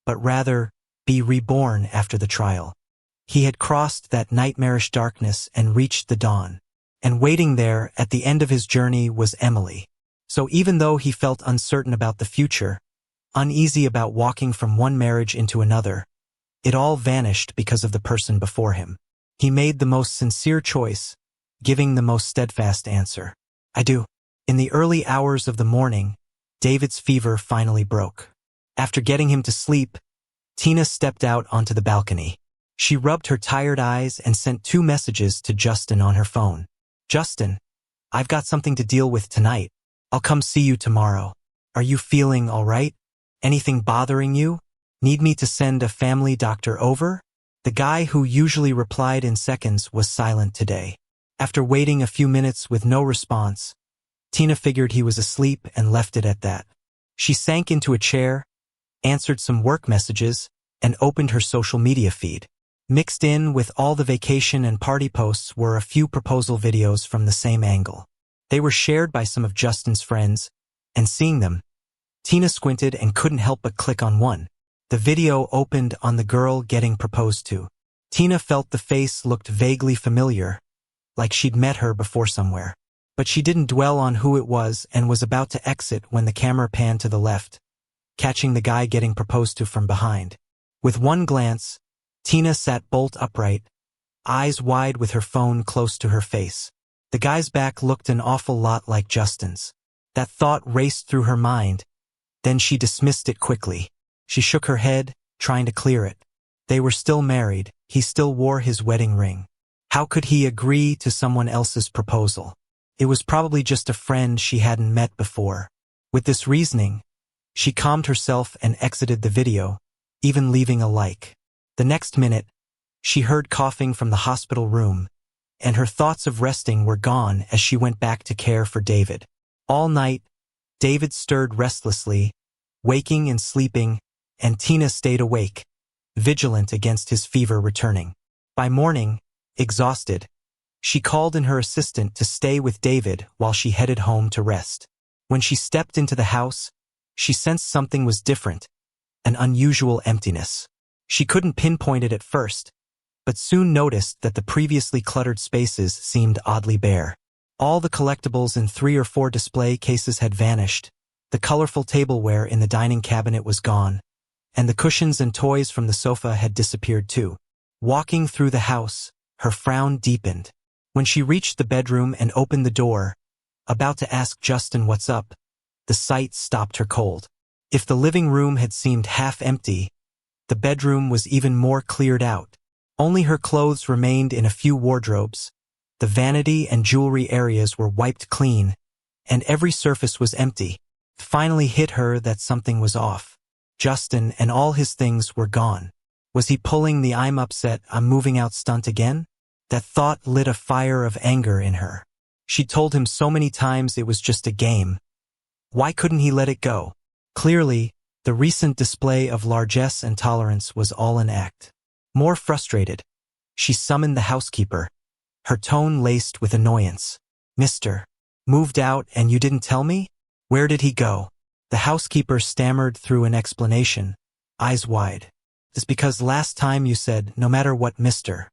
but rather be reborn after the trial. He had crossed that nightmarish darkness and reached the dawn. And waiting there at the end of his journey was Emily. So even though he felt uncertain about the future, uneasy about walking from one marriage into another, it all vanished because of the person before him. He made the most sincere choice, giving the most steadfast answer. I do. In the early hours of the morning, David's fever finally broke. After getting him to sleep, Tina stepped out onto the balcony. She rubbed her tired eyes and sent 2 messages to Justin on her phone. Justin, I've got something to deal with tonight. I'll come see you tomorrow. Are you feeling all right? Anything bothering you? Need me to send a family doctor over? The guy who usually replied in seconds was silent today. After waiting a few minutes with no response, Tina figured he was asleep and left it at that. She sank into a chair, answered some work messages, and opened her social media feed. Mixed in with all the vacation and party posts were a few proposal videos from the same angle. They were shared by some of Justin's friends, and seeing them, Tina squinted and couldn't help but click on one. The video opened on the girl getting proposed to. Tina felt the face looked vaguely familiar, like she'd met her before somewhere. But she didn't dwell on who it was and was about to exit when the camera panned to the left, catching the guy getting proposed to from behind. With one glance, Tina sat bolt upright, eyes wide with her phone close to her face. The guy's back looked an awful lot like Justin's. That thought raced through her mind, then she dismissed it quickly. She shook her head, trying to clear it. They were still married, he still wore his wedding ring. How could he agree to someone else's proposal? It was probably just a friend she hadn't met before. With this reasoning, she calmed herself and exited the video, even leaving a like. The next minute, she heard coughing from the hospital room, and her thoughts of resting were gone as she went back to care for David. All night, David stirred restlessly, waking and sleeping, and Tina stayed awake, vigilant against his fever returning. By morning, exhausted, she called in her assistant to stay with David while she headed home to rest. When she stepped into the house, she sensed something was different, an unusual emptiness. She couldn't pinpoint it at first, but soon noticed that the previously cluttered spaces seemed oddly bare. All the collectibles in 3 or 4 display cases had vanished, the colorful tableware in the dining cabinet was gone, and the cushions and toys from the sofa had disappeared too. Walking through the house, her frown deepened. When she reached the bedroom and opened the door, about to ask Justin what's up, the sight stopped her cold. If the living room had seemed half empty, the bedroom was even more cleared out. Only her clothes remained in a few wardrobes. The vanity and jewelry areas were wiped clean, and every surface was empty. It finally hit her that something was off. Justin and all his things were gone. Was he pulling the "I'm upset, I'm moving out" stunt again? That thought lit a fire of anger in her. She told him so many times it was just a game. Why couldn't he let it go? Clearly, the recent display of largesse and tolerance was all an act. More frustrated, she summoned the housekeeper, her tone laced with annoyance. "Mister, moved out and you didn't tell me? Where did he go?" The housekeeper stammered through an explanation, eyes wide. "It's because last time you said, no matter what, mister.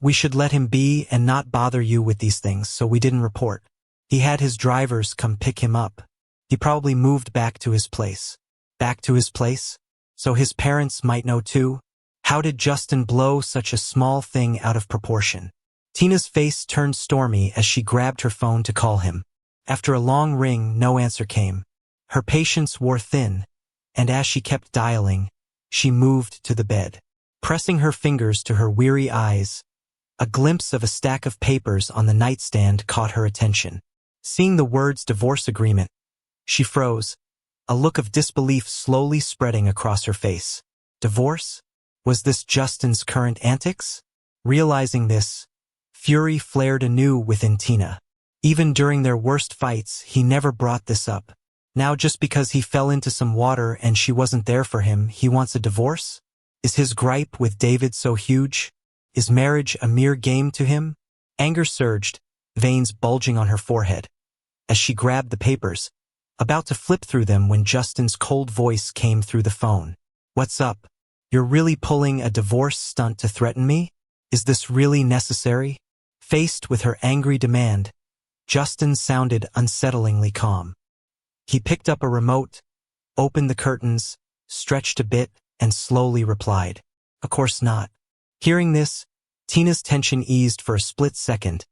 We should let him be and not bother you with these things, so we didn't report. He had his drivers come pick him up. He probably moved back to his place." Back to his place? So his parents might know too? How did Justin blow such a small thing out of proportion? Tina's face turned stormy as she grabbed her phone to call him. After a long ring, no answer came. Her patience wore thin, and as she kept dialing, she moved to the bed. Pressing her fingers to her weary eyes, a glimpse of a stack of papers on the nightstand caught her attention. Seeing the words "divorce agreement," she froze, a look of disbelief slowly spreading across her face. Divorce? Was this Justin's current antics? Realizing this, fury flared anew within Tina. Even during their worst fights, he never brought this up. Now just because he fell into some water and she wasn't there for him, he wants a divorce? Is his gripe with David so huge? Is marriage a mere game to him? Anger surged, veins bulging on her forehead, as she grabbed the papers, about to flip through them when Justin's cold voice came through the phone. "What's up? You're really pulling a divorce stunt to threaten me? Is this really necessary?" Faced with her angry demand, Justin sounded unsettlingly calm. He picked up a remote, opened the curtains, stretched a bit, and slowly replied, "Of course not." Hearing this, Tina's tension eased for a split second,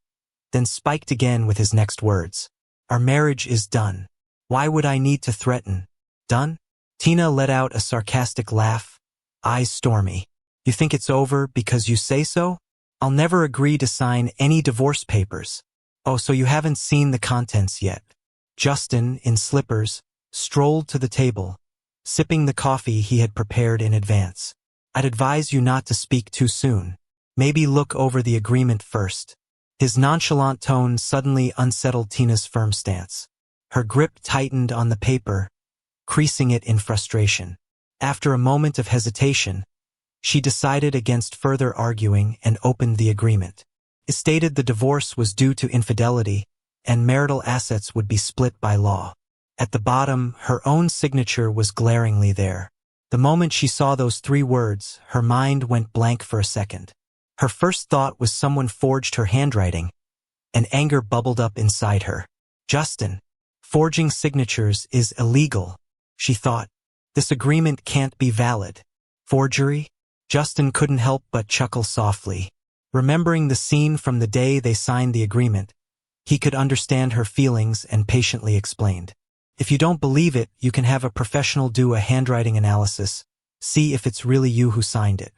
then spiked again with his next words. "Our marriage is done. Why would I need to threaten? Done?" Tina let out a sarcastic laugh, eyes stormy. "You think it's over because you say so? I'll never agree to sign any divorce papers." "Oh, so you haven't seen the contents yet." Justin, in slippers, strolled to the table, sipping the coffee he had prepared in advance. "I'd advise you not to speak too soon. Maybe look over the agreement first." His nonchalant tone suddenly unsettled Tina's firm stance. Her grip tightened on the paper, creasing it in frustration. After a moment of hesitation, she decided against further arguing and opened the agreement. It stated the divorce was due to infidelity, and marital assets would be split by law. At the bottom, her own signature was glaringly there. The moment she saw those 3 words, her mind went blank for a second. Her first thought was someone forged her handwriting, and anger bubbled up inside her. "Justin, forging signatures is illegal," she thought. "This agreement can't be valid." Forgery? Justin couldn't help but chuckle softly. Remembering the scene from the day they signed the agreement, he could understand her feelings and patiently explained. "If you don't believe it, you can have a professional do a handwriting analysis, see if it's really you who signed it."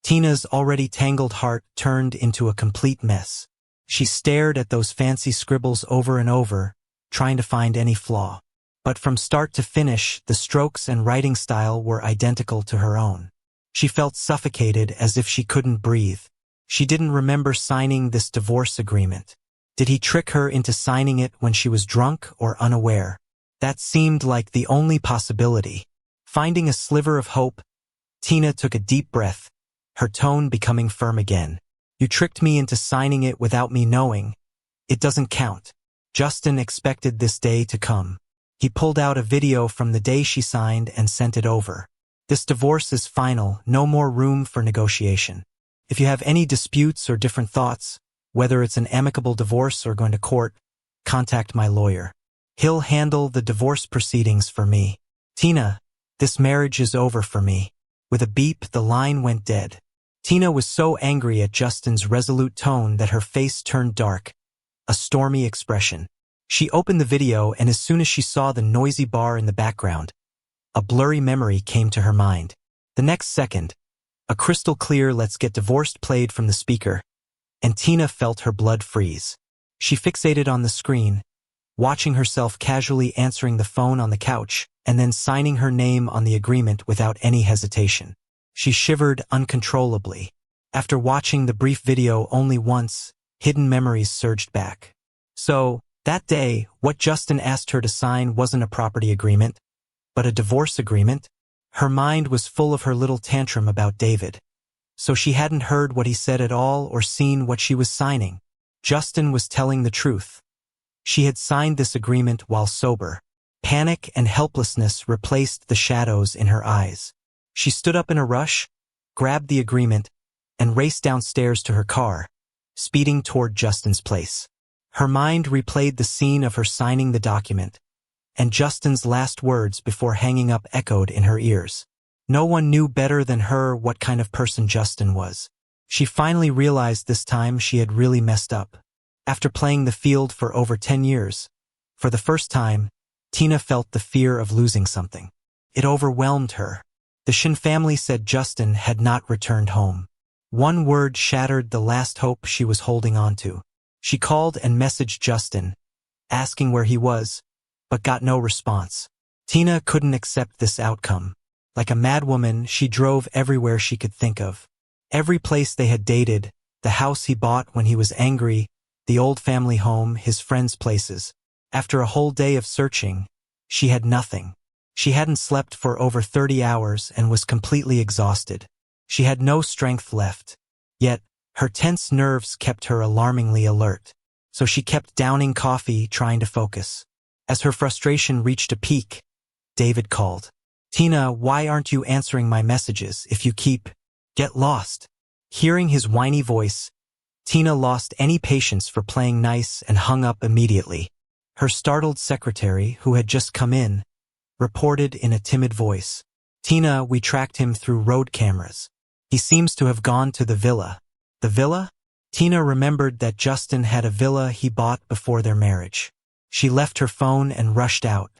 Tina's already tangled heart turned into a complete mess. She stared at those fancy scribbles over and over, trying to find any flaw. But from start to finish, the strokes and writing style were identical to her own. She felt suffocated, as if she couldn't breathe. She didn't remember signing this divorce agreement. Did he trick her into signing it when she was drunk or unaware? That seemed like the only possibility. Finding a sliver of hope, Tina took a deep breath, her tone becoming firm again. "You tricked me into signing it without me knowing. It doesn't count." Justin expected this day to come. He pulled out a video from the day she signed and sent it over. "This divorce is final, no more room for negotiation. If you have any disputes or different thoughts, whether it's an amicable divorce or going to court, contact my lawyer. He'll handle the divorce proceedings for me. Tina, this marriage is over for me." With a beep, the line went dead. Tina was so angry at Justin's resolute tone that her face turned dark, a stormy expression. She opened the video, and as soon as she saw the noisy bar in the background, a blurry memory came to her mind. The next second, a crystal clear "Let's Get Divorced" played from the speaker, and Tina felt her blood freeze. She fixated on the screen, watching herself casually answering the phone on the couch, and then signing her name on the agreement without any hesitation. She shivered uncontrollably. After watching the brief video only once, hidden memories surged back. So, that day, what Justin asked her to sign wasn't a property agreement, but a divorce agreement. Her mind was full of her little tantrum about David. So she hadn't heard what he said at all or seen what she was signing. Justin was telling the truth. She had signed this agreement while sober. Panic and helplessness replaced the shadows in her eyes. She stood up in a rush, grabbed the agreement, and raced downstairs to her car, speeding toward Justin's place. Her mind replayed the scene of her signing the document, and Justin's last words before hanging up echoed in her ears. No one knew better than her what kind of person Justin was. She finally realized this time she had really messed up. After playing the field for over 10 years, for the first time, Tina felt the fear of losing something. It overwhelmed her. The Shin family said Justin had not returned home. One word shattered the last hope she was holding on to. She called and messaged Justin, asking where he was, but got no response. Tina couldn't accept this outcome. Like a madwoman, she drove everywhere she could think of. Every place they had dated, the house he bought when he was angry, the old family home, his friends' places. After a whole day of searching, she had nothing. She hadn't slept for over 30 hours and was completely exhausted. She had no strength left. Yet, her tense nerves kept her alarmingly alert. So she kept downing coffee, trying to focus. As her frustration reached a peak, David called. "Tina, why aren't you answering my messages? If you get lost." Hearing his whiny voice, Tina lost any patience for playing nice and hung up immediately. Her startled secretary, who had just come in, reported in a timid voice. "Tina, we tracked him through road cameras. He seems to have gone to the villa." "The villa?" Tina remembered that Justin had a villa he bought before their marriage. She left her phone and rushed out.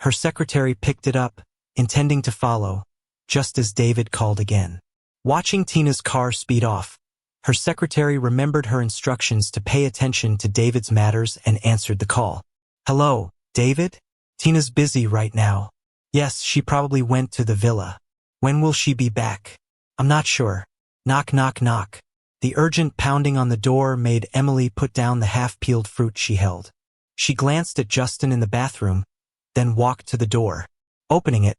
Her secretary picked it up, intending to follow, just as David called again. Watching Tina's car speed off, her secretary remembered her instructions to pay attention to David's matters and answered the call. "Hello, David? Tina's busy right now." "Yes, she probably went to the villa. When will she be back?" "I'm not sure." Knock, knock, knock. The urgent pounding on the door made Emily put down the half-peeled fruit she held. She glanced at Justin in the bathroom, then walked to the door. Opening it,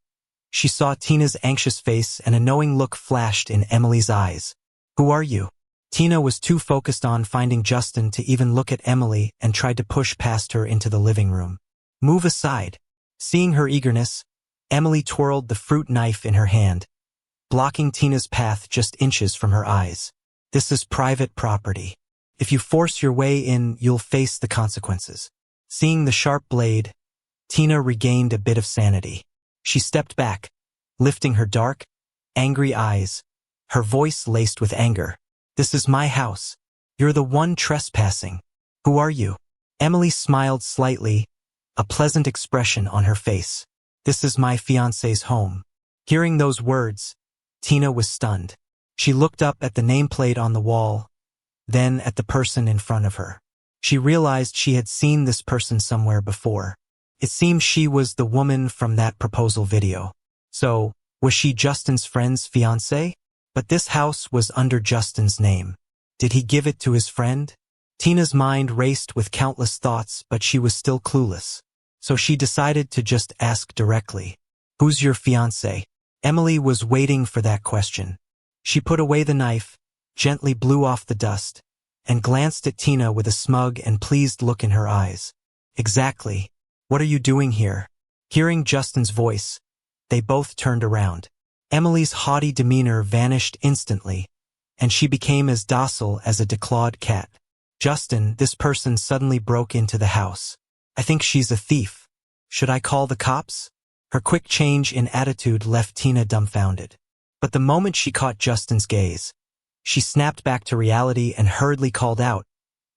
she saw Tina's anxious face and a knowing look flashed in Emily's eyes. "Who are you?" Tina was too focused on finding Justin to even look at Emily and tried to push past her into the living room. "Move aside." Seeing her eagerness, Emily twirled the fruit knife in her hand, blocking Tina's path just inches from her eyes. "This is private property. If you force your way in, you'll face the consequences." Seeing the sharp blade, Tina regained a bit of sanity. She stepped back, lifting her dark, angry eyes, her voice laced with anger. "This is my house. You're the one trespassing. Who are you?" Emily smiled slightly, a pleasant expression on her face. "This is my fiancé's home." Hearing those words, Tina was stunned. She looked up at the nameplate on the wall, then at the person in front of her. She realized she had seen this person somewhere before. It seemed she was the woman from that proposal video. So, was she Justin's friend's fiancée? But this house was under Justin's name. Did he give it to his friend? Tina's mind raced with countless thoughts, but she was still clueless. So she decided to just ask directly. "Who's your fiancé?" Emily was waiting for that question. She put away the knife, gently blew off the dust, and glanced at Tina with a smug and pleased look in her eyes. "Exactly. What are you doing here?" Hearing Justin's voice, they both turned around. Emily's haughty demeanor vanished instantly, and she became as docile as a declawed cat. "Justin, this person suddenly broke into the house. I think she's a thief. Should I call the cops?" Her quick change in attitude left Tina dumbfounded. But the moment she caught Justin's gaze, she snapped back to reality and hurriedly called out,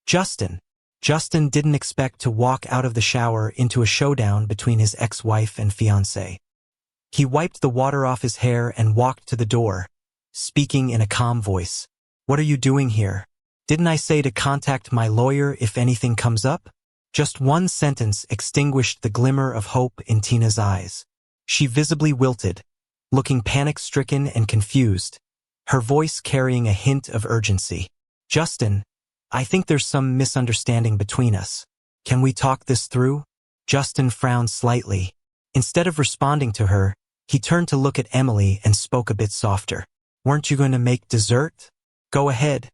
"Justin!" Justin didn't expect to walk out of the shower into a showdown between his ex-wife and fiancé. He wiped the water off his hair and walked to the door, speaking in a calm voice. "What are you doing here? Didn't I say to contact my lawyer if anything comes up?" Just one sentence extinguished the glimmer of hope in Tina's eyes. She visibly wilted, looking panic-stricken and confused, her voice carrying a hint of urgency. "Justin, I think there's some misunderstanding between us. Can we talk this through?" Justin frowned slightly. Instead of responding to her, he turned to look at Emily and spoke a bit softer. "Weren't you going to make dessert? Go ahead.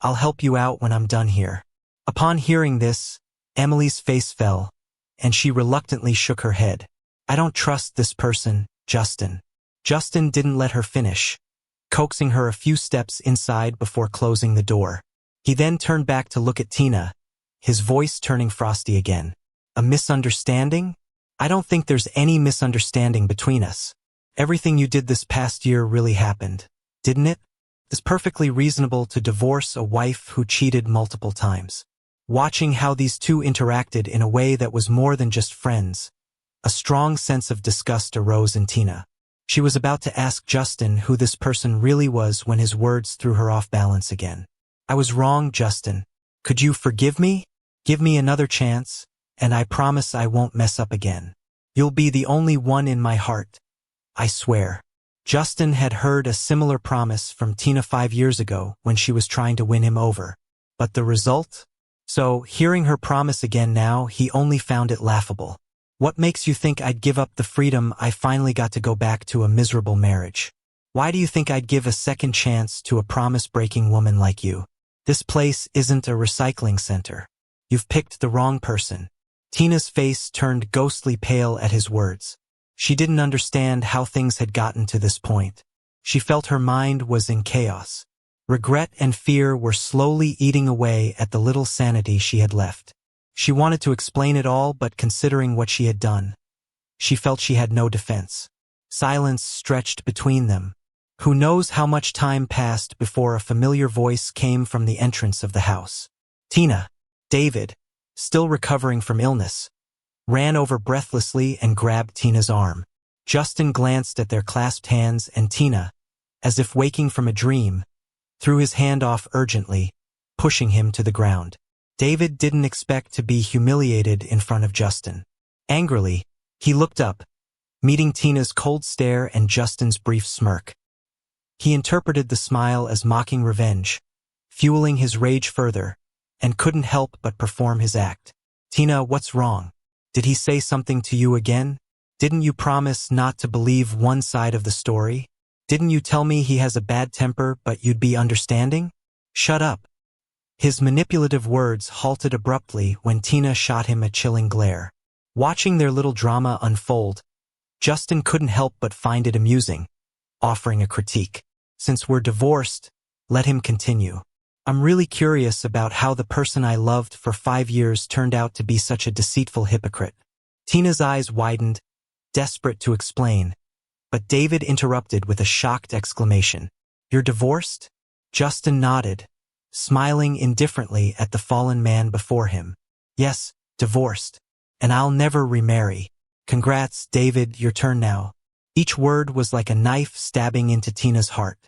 I'll help you out when I'm done here." Upon hearing this, Emily's face fell, and she reluctantly shook her head. "I don't trust this person, Justin." Justin didn't let her finish, coaxing her a few steps inside before closing the door. He then turned back to look at Tina, his voice turning frosty again. "A misunderstanding? I don't think there's any misunderstanding between us. Everything you did this past year really happened, didn't it? It's perfectly reasonable to divorce a wife who cheated multiple times." Watching how these two interacted in a way that was more than just friends, a strong sense of disgust arose in Tina. She was about to ask Justin who this person really was when his words threw her off balance again. "I was wrong, Justin. Could you forgive me? Give me another chance, and I promise I won't mess up again. You'll be the only one in my heart. I swear." Justin had heard a similar promise from Tina 5 years ago when she was trying to win him over. But the result? So, hearing her promise again now, he only found it laughable. What makes you think I'd give up the freedom I finally got to go back to a miserable marriage? Why do you think I'd give a second chance to a promise-breaking woman like you? This place isn't a recycling center. You've picked the wrong person. Tina's face turned ghostly pale at his words. She didn't understand how things had gotten to this point. She felt her mind was in chaos. Regret and fear were slowly eating away at the little sanity she had left. She wanted to explain it all, but considering what she had done, she felt she had no defense. Silence stretched between them. Who knows how much time passed before a familiar voice came from the entrance of the house. Tina. David, still recovering from illness, ran over breathlessly and grabbed Tina's arm. Justin glanced at their clasped hands, and Tina, as if waking from a dream, threw his hand off urgently, pushing him to the ground. David didn't expect to be humiliated in front of Justin. Angrily, he looked up, meeting Tina's cold stare and Justin's brief smirk. He interpreted the smile as mocking revenge, fueling his rage further, and couldn't help but perform his act. Tina, what's wrong? Did he say something to you again? Didn't you promise not to believe one side of the story? Didn't you tell me he has a bad temper but you'd be understanding? Shut up. His manipulative words halted abruptly when Tina shot him a chilling glare. Watching their little drama unfold, Justin couldn't help but find it amusing, offering a critique. Since we're divorced, let him continue. I'm really curious about how the person I loved for 5 years turned out to be such a deceitful hypocrite. Tina's eyes widened, desperate to explain, but David interrupted with a shocked exclamation. You're divorced? Justin nodded, smiling indifferently at the fallen man before him. Yes, divorced. And I'll never remarry. Congrats, David, your turn now. Each word was like a knife stabbing into Tina's heart.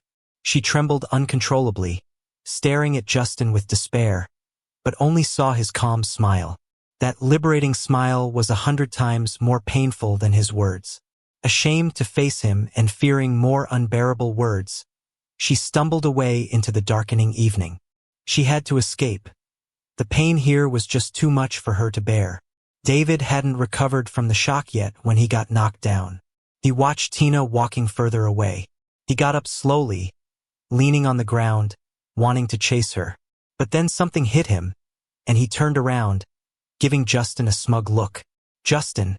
She trembled uncontrollably, staring at Justin with despair, but only saw his calm smile. That liberating smile was 100 times more painful than his words. Ashamed to face him and fearing more unbearable words, she stumbled away into the darkening evening. She had to escape. The pain here was just too much for her to bear. David hadn't recovered from the shock yet when he got knocked down. He watched Tina walking further away. He got up slowly, leaning on the ground, wanting to chase her. But then something hit him, and he turned around, giving Justin a smug look. Justin,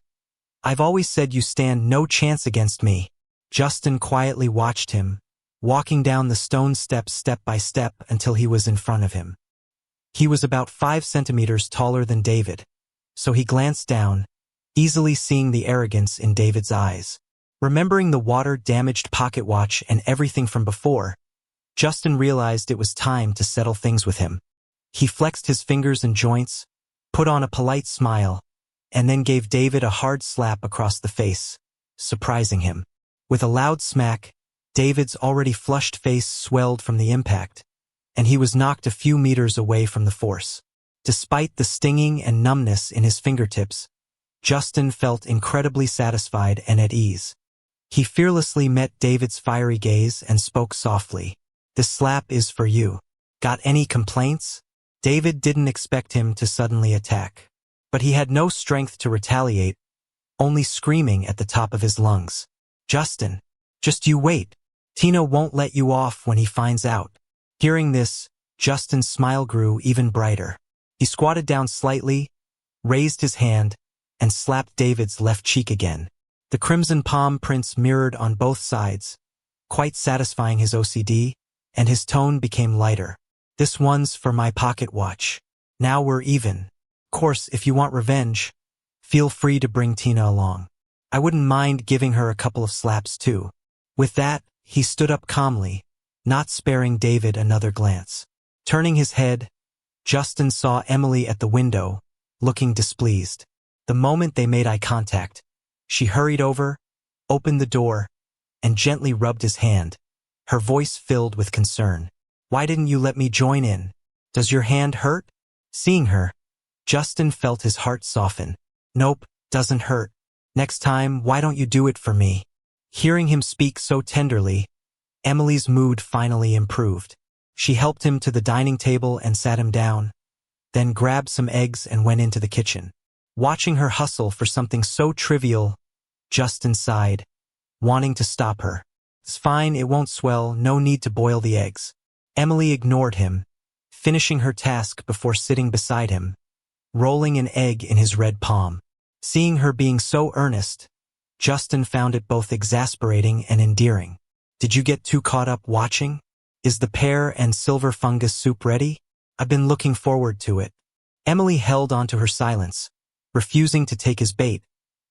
I've always said you stand no chance against me. Justin quietly watched him, walking down the stone steps step by step until he was in front of him. He was about 5 centimeters taller than David, so he glanced down, easily seeing the arrogance in David's eyes. Remembering the water-damaged pocket watch and everything from before, Justin realized it was time to settle things with him. He flexed his fingers and joints, put on a polite smile, and then gave David a hard slap across the face, surprising him. With a loud smack, David's already flushed face swelled from the impact, and he was knocked a few meters away from the force. Despite the stinging and numbness in his fingertips, Justin felt incredibly satisfied and at ease. He fearlessly met David's fiery gaze and spoke softly. This slap is for you. Got any complaints? David didn't expect him to suddenly attack, but he had no strength to retaliate, only screaming at the top of his lungs. Justin, just you wait. Tina won't let you off when he finds out. Hearing this, Justin's smile grew even brighter. He squatted down slightly, raised his hand, and slapped David's left cheek again. The crimson palm prints mirrored on both sides, quite satisfying his OCD, and his tone became lighter. This one's for my pocket watch. Now we're even. Of course, if you want revenge, feel free to bring Tina along. I wouldn't mind giving her a couple of slaps too. With that, he stood up calmly, not sparing David another glance. Turning his head, Justin saw Emily at the window, looking displeased. The moment they made eye contact, she hurried over, opened the door, and gently rubbed his hand, her voice filled with concern. Why didn't you let me join in? Does your hand hurt? Seeing her, Justin felt his heart soften. Nope, doesn't hurt. Next time, why don't you do it for me? Hearing him speak so tenderly, Emily's mood finally improved. She helped him to the dining table and sat him down, then grabbed some eggs and went into the kitchen. Watching her hustle for something so trivial, Justin sighed, wanting to stop her. It's fine, it won't swell, no need to boil the eggs. Emily ignored him, finishing her task before sitting beside him, rolling an egg in his red palm. Seeing her being so earnest, Justin found it both exasperating and endearing. Did you get too caught up watching? Is the pear and silver fungus soup ready? I've been looking forward to it. Emily held onto her silence, refusing to take his bait,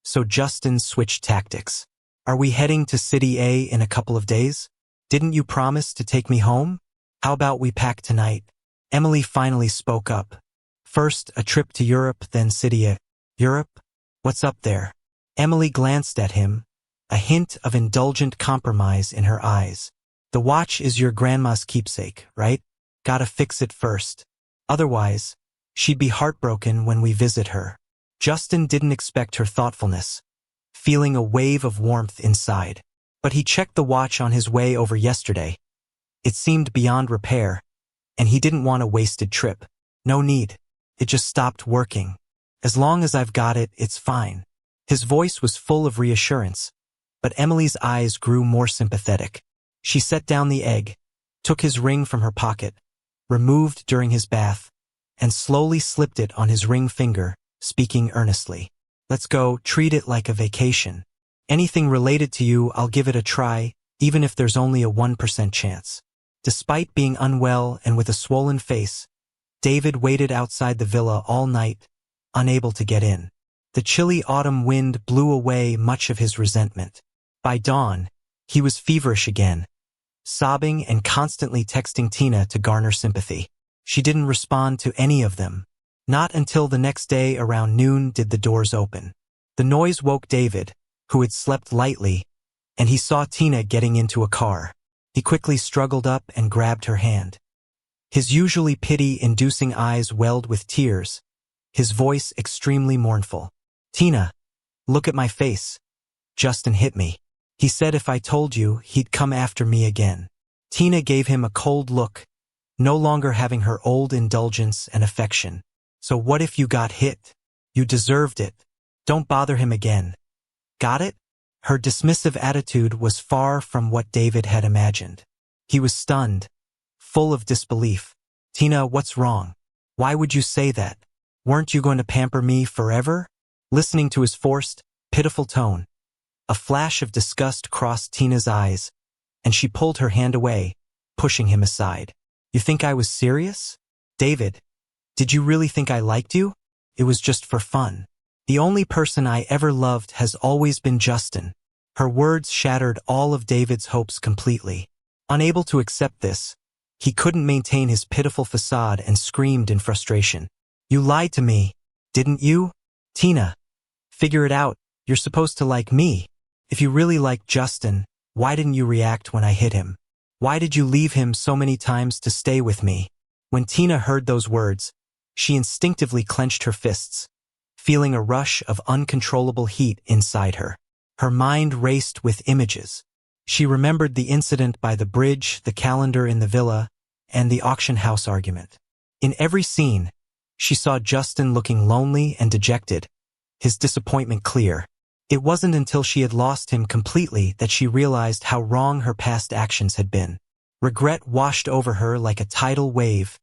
so Justin switched tactics. Are we heading to City A in a couple of days? Didn't you promise to take me home? How about we pack tonight? Emily finally spoke up. First, a trip to Europe, then City A. Europe? What's up there? Emily glanced at him, a hint of indulgent compromise in her eyes. The watch is your grandma's keepsake, right? Gotta fix it first. Otherwise, she'd be heartbroken when we visit her. Justin didn't expect her thoughtfulness, feeling a wave of warmth inside. But he checked the watch on his way over yesterday. It seemed beyond repair, and he didn't want a wasted trip. No need. It just stopped working. As long as I've got it, it's fine. His voice was full of reassurance, but Emily's eyes grew more sympathetic. She set down the egg, took his ring from her pocket, removed during his bath, and slowly slipped it on his ring finger, speaking earnestly. Let's go, treat it like a vacation. Anything related to you, I'll give it a try, even if there's only a 1% chance. Despite being unwell and with a swollen face, David waited outside the villa all night, unable to get in. The chilly autumn wind blew away much of his resentment. By dawn, he was feverish again, sobbing and constantly texting Tina to garner sympathy. She didn't respond to any of them. Not until the next day around noon did the doors open. The noise woke David, who had slept lightly, and he saw Tina getting into a car. He quickly struggled up and grabbed her hand. His usually pity-inducing eyes welled with tears, his voice extremely mournful. Tina, look at my face. Justin hit me. He said if I told you, he'd come after me again. Tina gave him a cold look, no longer having her old indulgence and affection. So what if you got hit? You deserved it. Don't bother him again. Got it? Her dismissive attitude was far from what David had imagined. He was stunned, full of disbelief. Tina, what's wrong? Why would you say that? Weren't you going to pamper me forever? Listening to his forced, pitiful tone, a flash of disgust crossed Tina's eyes, and she pulled her hand away, pushing him aside. You think I was serious? David, did you really think I liked you? It was just for fun. The only person I ever loved has always been Justin. Her words shattered all of David's hopes completely. Unable to accept this, he couldn't maintain his pitiful facade and screamed in frustration. You lied to me, didn't you? Tina, figure it out. You're supposed to like me. If you really liked Justin, why didn't you react when I hit him? Why did you leave him so many times to stay with me? When Tina heard those words, she instinctively clenched her fists, feeling a rush of uncontrollable heat inside her. Her mind raced with images. She remembered the incident by the bridge, the calendar in the villa, and the auction house argument. In every scene, she saw Justin looking lonely and dejected, his disappointment clear. It wasn't until she had lost him completely that she realized how wrong her past actions had been. Regret washed over her like a tidal wave,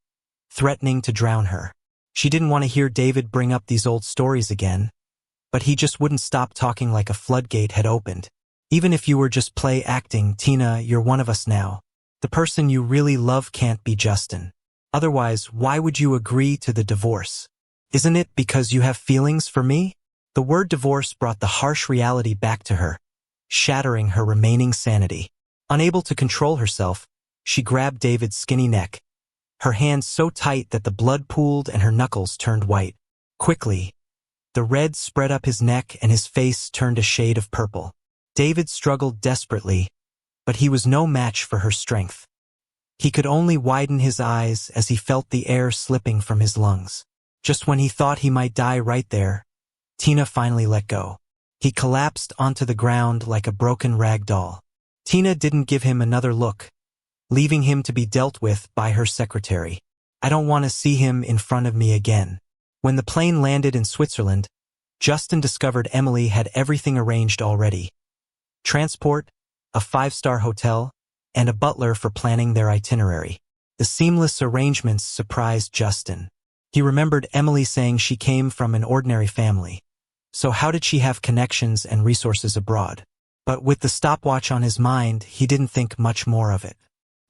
threatening to drown her. She didn't want to hear David bring up these old stories again, but he just wouldn't stop talking like a floodgate had opened. Even if you were just play acting, Tina, you're one of us now. The person you really love can't be Justin. Otherwise, why would you agree to the divorce? Isn't it because you have feelings for me? The word divorce brought the harsh reality back to her, shattering her remaining sanity. Unable to control herself, she grabbed David's skinny neck, her hands so tight that the blood pooled and her knuckles turned white. Quickly, the red spread up his neck and his face turned a shade of purple. David struggled desperately, but he was no match for her strength. He could only widen his eyes as he felt the air slipping from his lungs. Just when he thought he might die right there, Tina finally let go. He collapsed onto the ground like a broken rag doll. Tina didn't give him another look, leaving him to be dealt with by her secretary. I don't want to see him in front of me again. When the plane landed in Switzerland, Justin discovered Emily had everything arranged already. Transport, a 5-star hotel, and a butler for planning their itinerary. The seamless arrangements surprised Justin. He remembered Emily saying she came from an ordinary family. So how did she have connections and resources abroad? But with the stopwatch on his mind, he didn't think much more of it.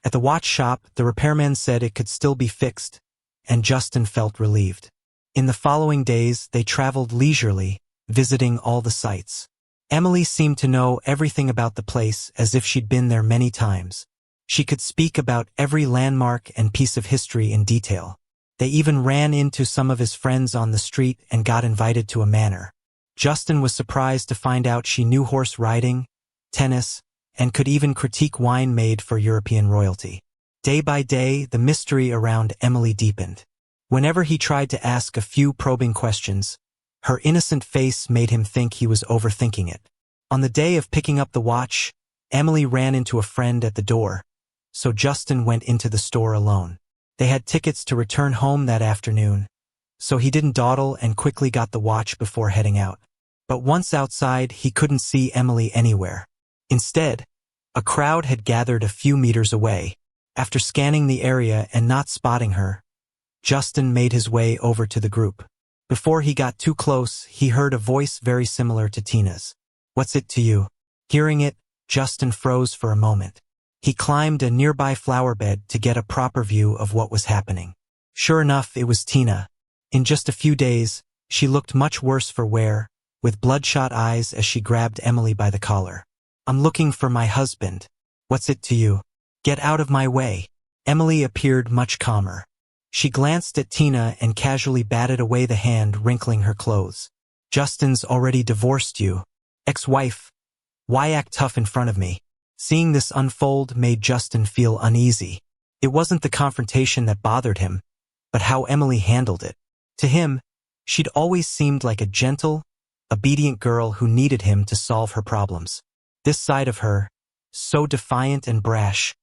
At the watch shop, the repairman said it could still be fixed, and Justin felt relieved. In the following days, they traveled leisurely, visiting all the sites. Emily seemed to know everything about the place as if she'd been there many times. She could speak about every landmark and piece of history in detail. They even ran into some of his friends on the street and got invited to a manor. Justin was surprised to find out she knew horse riding, tennis, and could even critique wine made for European royalty. Day by day, the mystery around Emily deepened. Whenever he tried to ask a few probing questions, her innocent face made him think he was overthinking it. On the day of picking up the watch, Emily ran into a friend at the door, so Justin went into the store alone. They had tickets to return home that afternoon, so he didn't dawdle and quickly got the watch before heading out. But once outside, he couldn't see Emily anywhere. Instead, a crowd had gathered a few meters away. After scanning the area and not spotting her, Justin made his way over to the group. Before he got too close, he heard a voice very similar to Tina's. "What's it to you?" Hearing it, Justin froze for a moment. He climbed a nearby flower bed to get a proper view of what was happening. Sure enough, it was Tina. In just a few days, she looked much worse for wear, with bloodshot eyes as she grabbed Emily by the collar. "I'm looking for my husband. What's it to you? Get out of my way." Emily appeared much calmer. She glanced at Tina and casually batted away the hand wrinkling her clothes. "Justin's already divorced you. Ex-wife. Why act tough in front of me?" Seeing this unfold made Justin feel uneasy. It wasn't the confrontation that bothered him, but how Emily handled it. To him, she'd always seemed like a gentle, obedient girl who needed him to solve her problems. This side of her, so defiant and brash,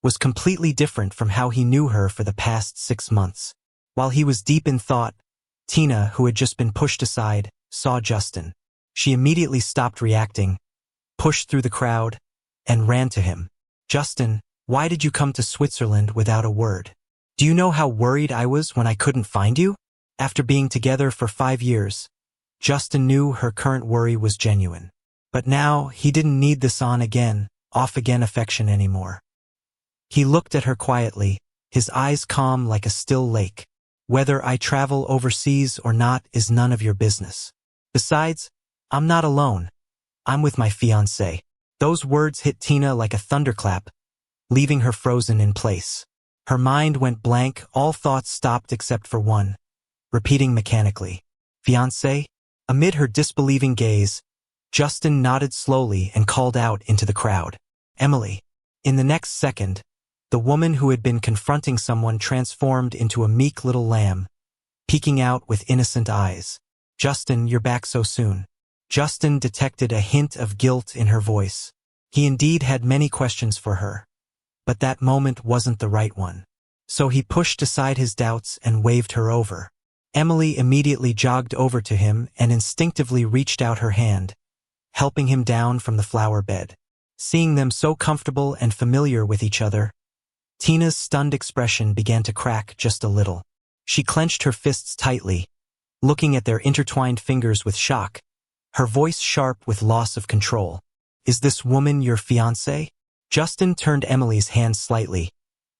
was completely different from how he knew her for the past 6 months. While he was deep in thought, Tina, who had just been pushed aside, saw Justin. She immediately stopped reacting, pushed through the crowd, and ran to him. "Justin, why did you come to Switzerland without a word? Do you know how worried I was when I couldn't find you?" After being together for 5 years, Justin knew her current worry was genuine. But now, he didn't need this on-again, off-again affection anymore. He looked at her quietly, his eyes calm like a still lake. "Whether I travel overseas or not is none of your business. Besides, I'm not alone. I'm with my fiancé." Those words hit Tina like a thunderclap, leaving her frozen in place. Her mind went blank, all thoughts stopped except for one, repeating mechanically, "Fiancé?" Amid her disbelieving gaze, Justin nodded slowly and called out into the crowd, "Emily." In the next second, the woman who had been confronting someone transformed into a meek little lamb, peeking out with innocent eyes. "Justin, you're back so soon." Justin detected a hint of guilt in her voice. He indeed had many questions for her, but that moment wasn't the right one. So he pushed aside his doubts and waved her over. Emily immediately jogged over to him and instinctively reached out her hand, helping him down from the flower bed. Seeing them so comfortable and familiar with each other, Tina's stunned expression began to crack just a little. She clenched her fists tightly, looking at their intertwined fingers with shock, her voice sharp with loss of control. "Is this woman your fiancé?" Justin turned Emily's hand slightly,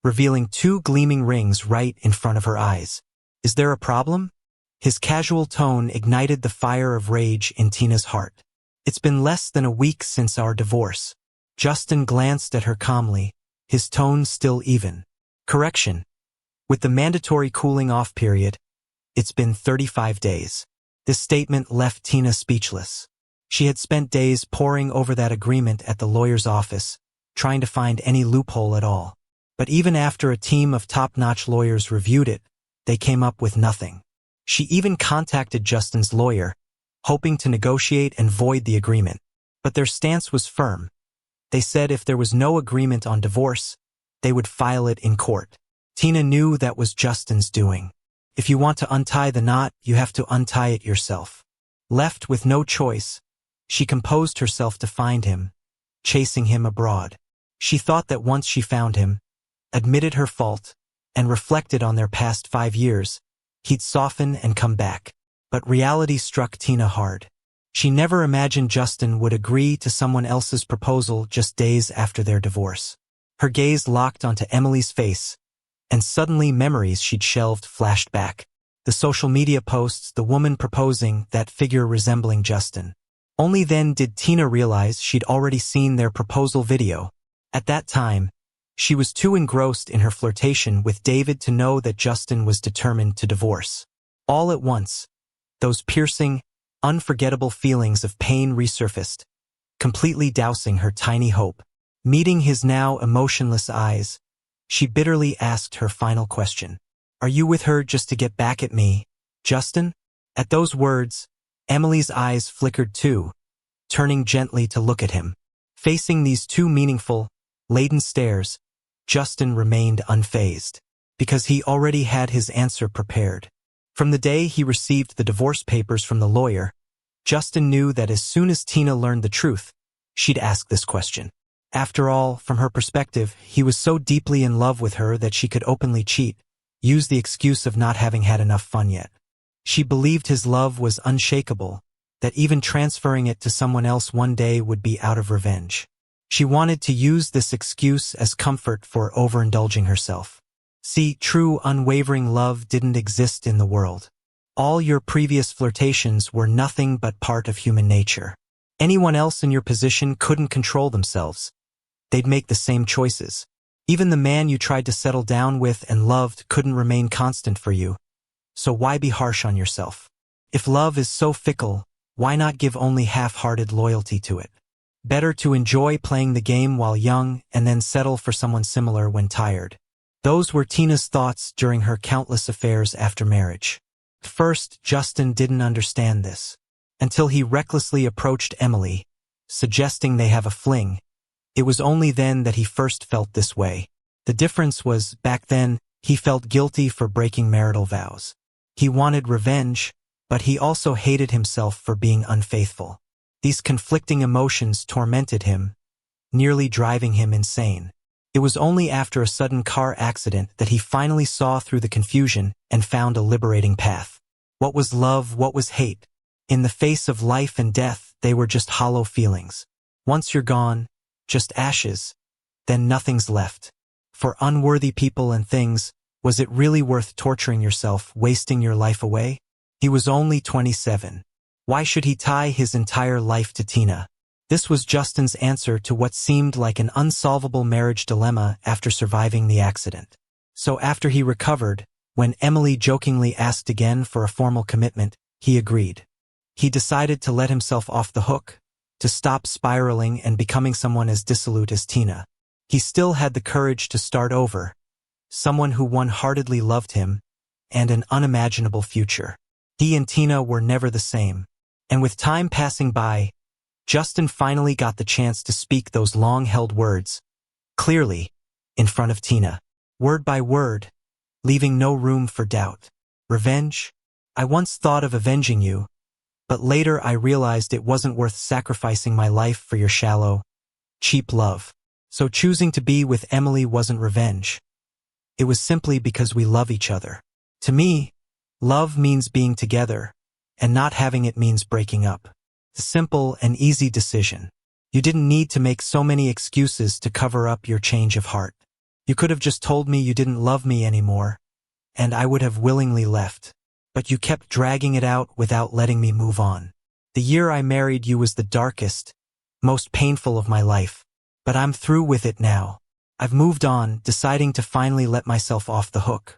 revealing 2 gleaming rings right in front of her eyes. "Is there a problem?" His casual tone ignited the fire of rage in Tina's heart. "It's been less than a week since our divorce." Justin glanced at her calmly, his tone still even. "Correction. With the mandatory cooling-off period, it's been 35 days. This statement left Tina speechless. She had spent days poring over that agreement at the lawyer's office, trying to find any loophole at all. But even after a team of top-notch lawyers reviewed it, they came up with nothing. She even contacted Justin's lawyer, hoping to negotiate and void the agreement. But their stance was firm. They said if there was no agreement on divorce, they would file it in court. Tina knew that was Justin's doing. If you want to untie the knot, you have to untie it yourself. Left with no choice, she composed herself to find him, chasing him abroad. She thought that once she found him, admitted her fault, and reflected on their past 5 years, he'd soften and come back. But reality struck Tina hard. She never imagined Justin would agree to someone else's proposal just days after their divorce. Her gaze locked onto Emily's face, and suddenly memories she'd shelved flashed back. The social media posts, the woman proposing, that figure resembling Justin. Only then did Tina realize she'd already seen their proposal video. At that time, she was too engrossed in her flirtation with David to know that Justin was determined to divorce. All at once, those piercing, unforgettable feelings of pain resurfaced, completely dousing her tiny hope. Meeting his now emotionless eyes, she bitterly asked her final question. "Are you with her just to get back at me, Justin?" At those words, Emily's eyes flickered too, turning gently to look at him. Facing these two meaningful, laden stares, Justin remained unfazed, because he already had his answer prepared. From the day he received the divorce papers from the lawyer, Justin knew that as soon as Tina learned the truth, she'd ask this question. After all, from her perspective, he was so deeply in love with her that she could openly cheat, use the excuse of not having had enough fun yet. She believed his love was unshakable, that even transferring it to someone else one day would be out of revenge. She wanted to use this excuse as comfort for overindulging herself. See, true unwavering love didn't exist in the world. All your previous flirtations were nothing but part of human nature. Anyone else in your position couldn't control themselves. They'd make the same choices. Even the man you tried to settle down with and loved couldn't remain constant for you. So why be harsh on yourself? If love is so fickle, why not give only half-hearted loyalty to it? Better to enjoy playing the game while young and then settle for someone similar when tired. Those were Tina's thoughts during her countless affairs after marriage. First, Justin didn't understand this, until he recklessly approached Emily, suggesting they have a fling. It was only then that he first felt this way. The difference was, back then, he felt guilty for breaking marital vows. He wanted revenge, but he also hated himself for being unfaithful. These conflicting emotions tormented him, nearly driving him insane. It was only after a sudden car accident that he finally saw through the confusion and found a liberating path. What was love, what was hate? In the face of life and death, they were just hollow feelings. Once you're gone, just ashes, then nothing's left. For unworthy people and things, was it really worth torturing yourself, wasting your life away? He was only 27. Why should he tie his entire life to Tina? This was Justin's answer to what seemed like an unsolvable marriage dilemma after surviving the accident. So after he recovered, when Emily jokingly asked again for a formal commitment, he agreed. He decided to let himself off the hook, to stop spiraling and becoming someone as dissolute as Tina. He still had the courage to start over, someone who one-heartedly loved him, and an unimaginable future. He and Tina were never the same. And with time passing by, Justin finally got the chance to speak those long-held words, clearly, in front of Tina. Word by word, leaving no room for doubt. Revenge? I once thought of avenging you, but later I realized it wasn't worth sacrificing my life for your shallow, cheap love. So choosing to be with Emily wasn't revenge. It was simply because we love each other. To me, love means being together, and not having it means breaking up. A simple and easy decision. You didn't need to make so many excuses to cover up your change of heart. You could have just told me you didn't love me anymore, and I would have willingly left. But you kept dragging it out without letting me move on. The year I married you was the darkest, most painful of my life. But I'm through with it now. I've moved on, deciding to finally let myself off the hook.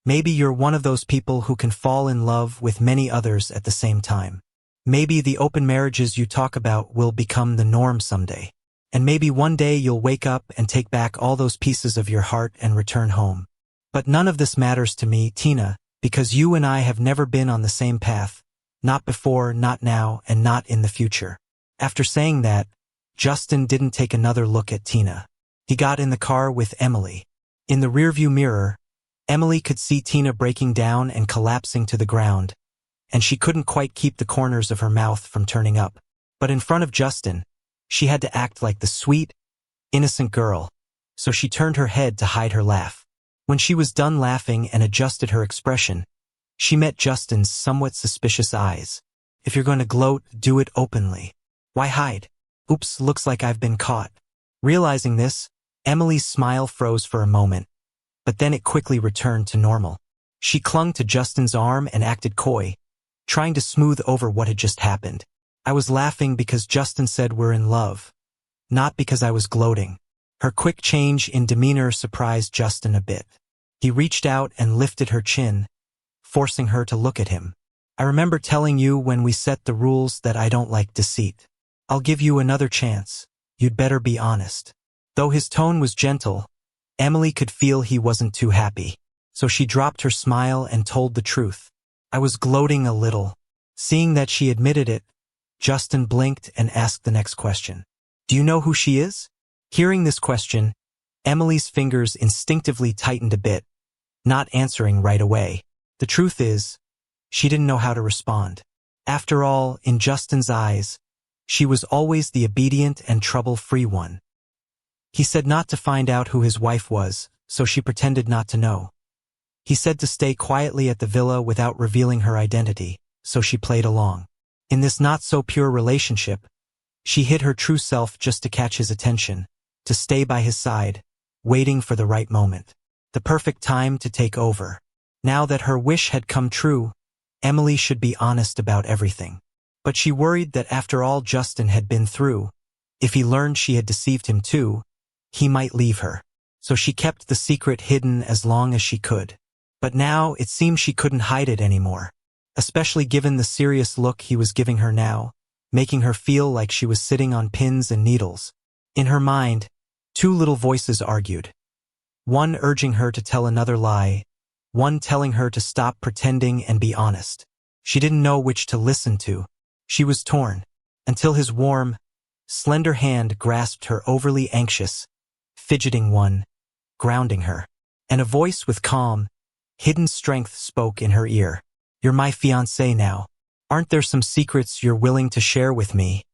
Maybe you're one of those people who can fall in love with many others at the same time. Maybe the open marriages you talk about will become the norm someday. And maybe one day you'll wake up and take back all those pieces of your heart and return home. But none of this matters to me, Tina, because you and I have never been on the same path. Not before, not now, and not in the future. After saying that, Justin didn't take another look at Tina. He got in the car with Emily. In the rearview mirror, Emily could see Tina breaking down and collapsing to the ground, and she couldn't quite keep the corners of her mouth from turning up. But in front of Justin, she had to act like the sweet, innocent girl, so she turned her head to hide her laugh. When she was done laughing and adjusted her expression, she met Justin's somewhat suspicious eyes. If you're going to gloat, do it openly. Why hide? Oops, looks like I've been caught. Realizing this, Emily's smile froze for a moment, but then it quickly returned to normal. She clung to Justin's arm and acted coy, trying to smooth over what had just happened. I was laughing because Justin said we're in love, not because I was gloating. Her quick change in demeanor surprised Justin a bit. He reached out and lifted her chin, forcing her to look at him. I remember telling you when we set the rules that I don't like deceit. I'll give you another chance. You'd better be honest. Though his tone was gentle, Emily could feel he wasn't too happy, so she dropped her smile and told the truth. I was gloating a little. Seeing that she admitted it, Justin blinked and asked the next question. Do you know who she is? Hearing this question, Emily's fingers instinctively tightened a bit, not answering right away. The truth is, she didn't know how to respond. After all, in Justin's eyes, she was always the obedient and trouble-free one. He said not to find out who his wife was, so she pretended not to know. He said to stay quietly at the villa without revealing her identity, so she played along. In this not-so-pure relationship, she hid her true self just to catch his attention, to stay by his side, waiting for the right moment. The perfect time to take over. Now that her wish had come true, Emily should be honest about everything. But she worried that after all Justin had been through, if he learned she had deceived him too, he might leave her. So she kept the secret hidden as long as she could. But now it seemed she couldn't hide it anymore, especially given the serious look he was giving her now, making her feel like she was sitting on pins and needles. In her mind, two little voices argued. One urging her to tell another lie, one telling her to stop pretending and be honest. She didn't know which to listen to. She was torn, until his warm, slender hand grasped her overly anxious, fidgeting one, grounding her. And a voice with calm, hidden strength spoke in her ear. You're my fiancée now. Aren't there some secrets you're willing to share with me,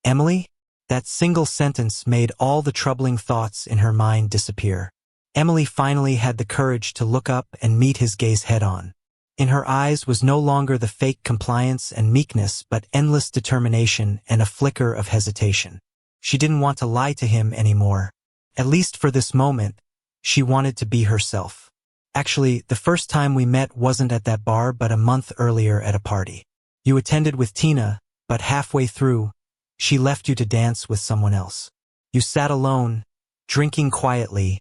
Emily? That single sentence made all the troubling thoughts in her mind disappear. Emily finally had the courage to look up and meet his gaze head-on. In her eyes was no longer the fake compliance and meekness but endless determination and a flicker of hesitation. She didn't want to lie to him anymore. At least for this moment, she wanted to be herself. Actually, the first time we met wasn't at that bar but a month earlier at a party. You attended with Tina, but halfway through, she left you to dance with someone else. You sat alone, drinking quietly,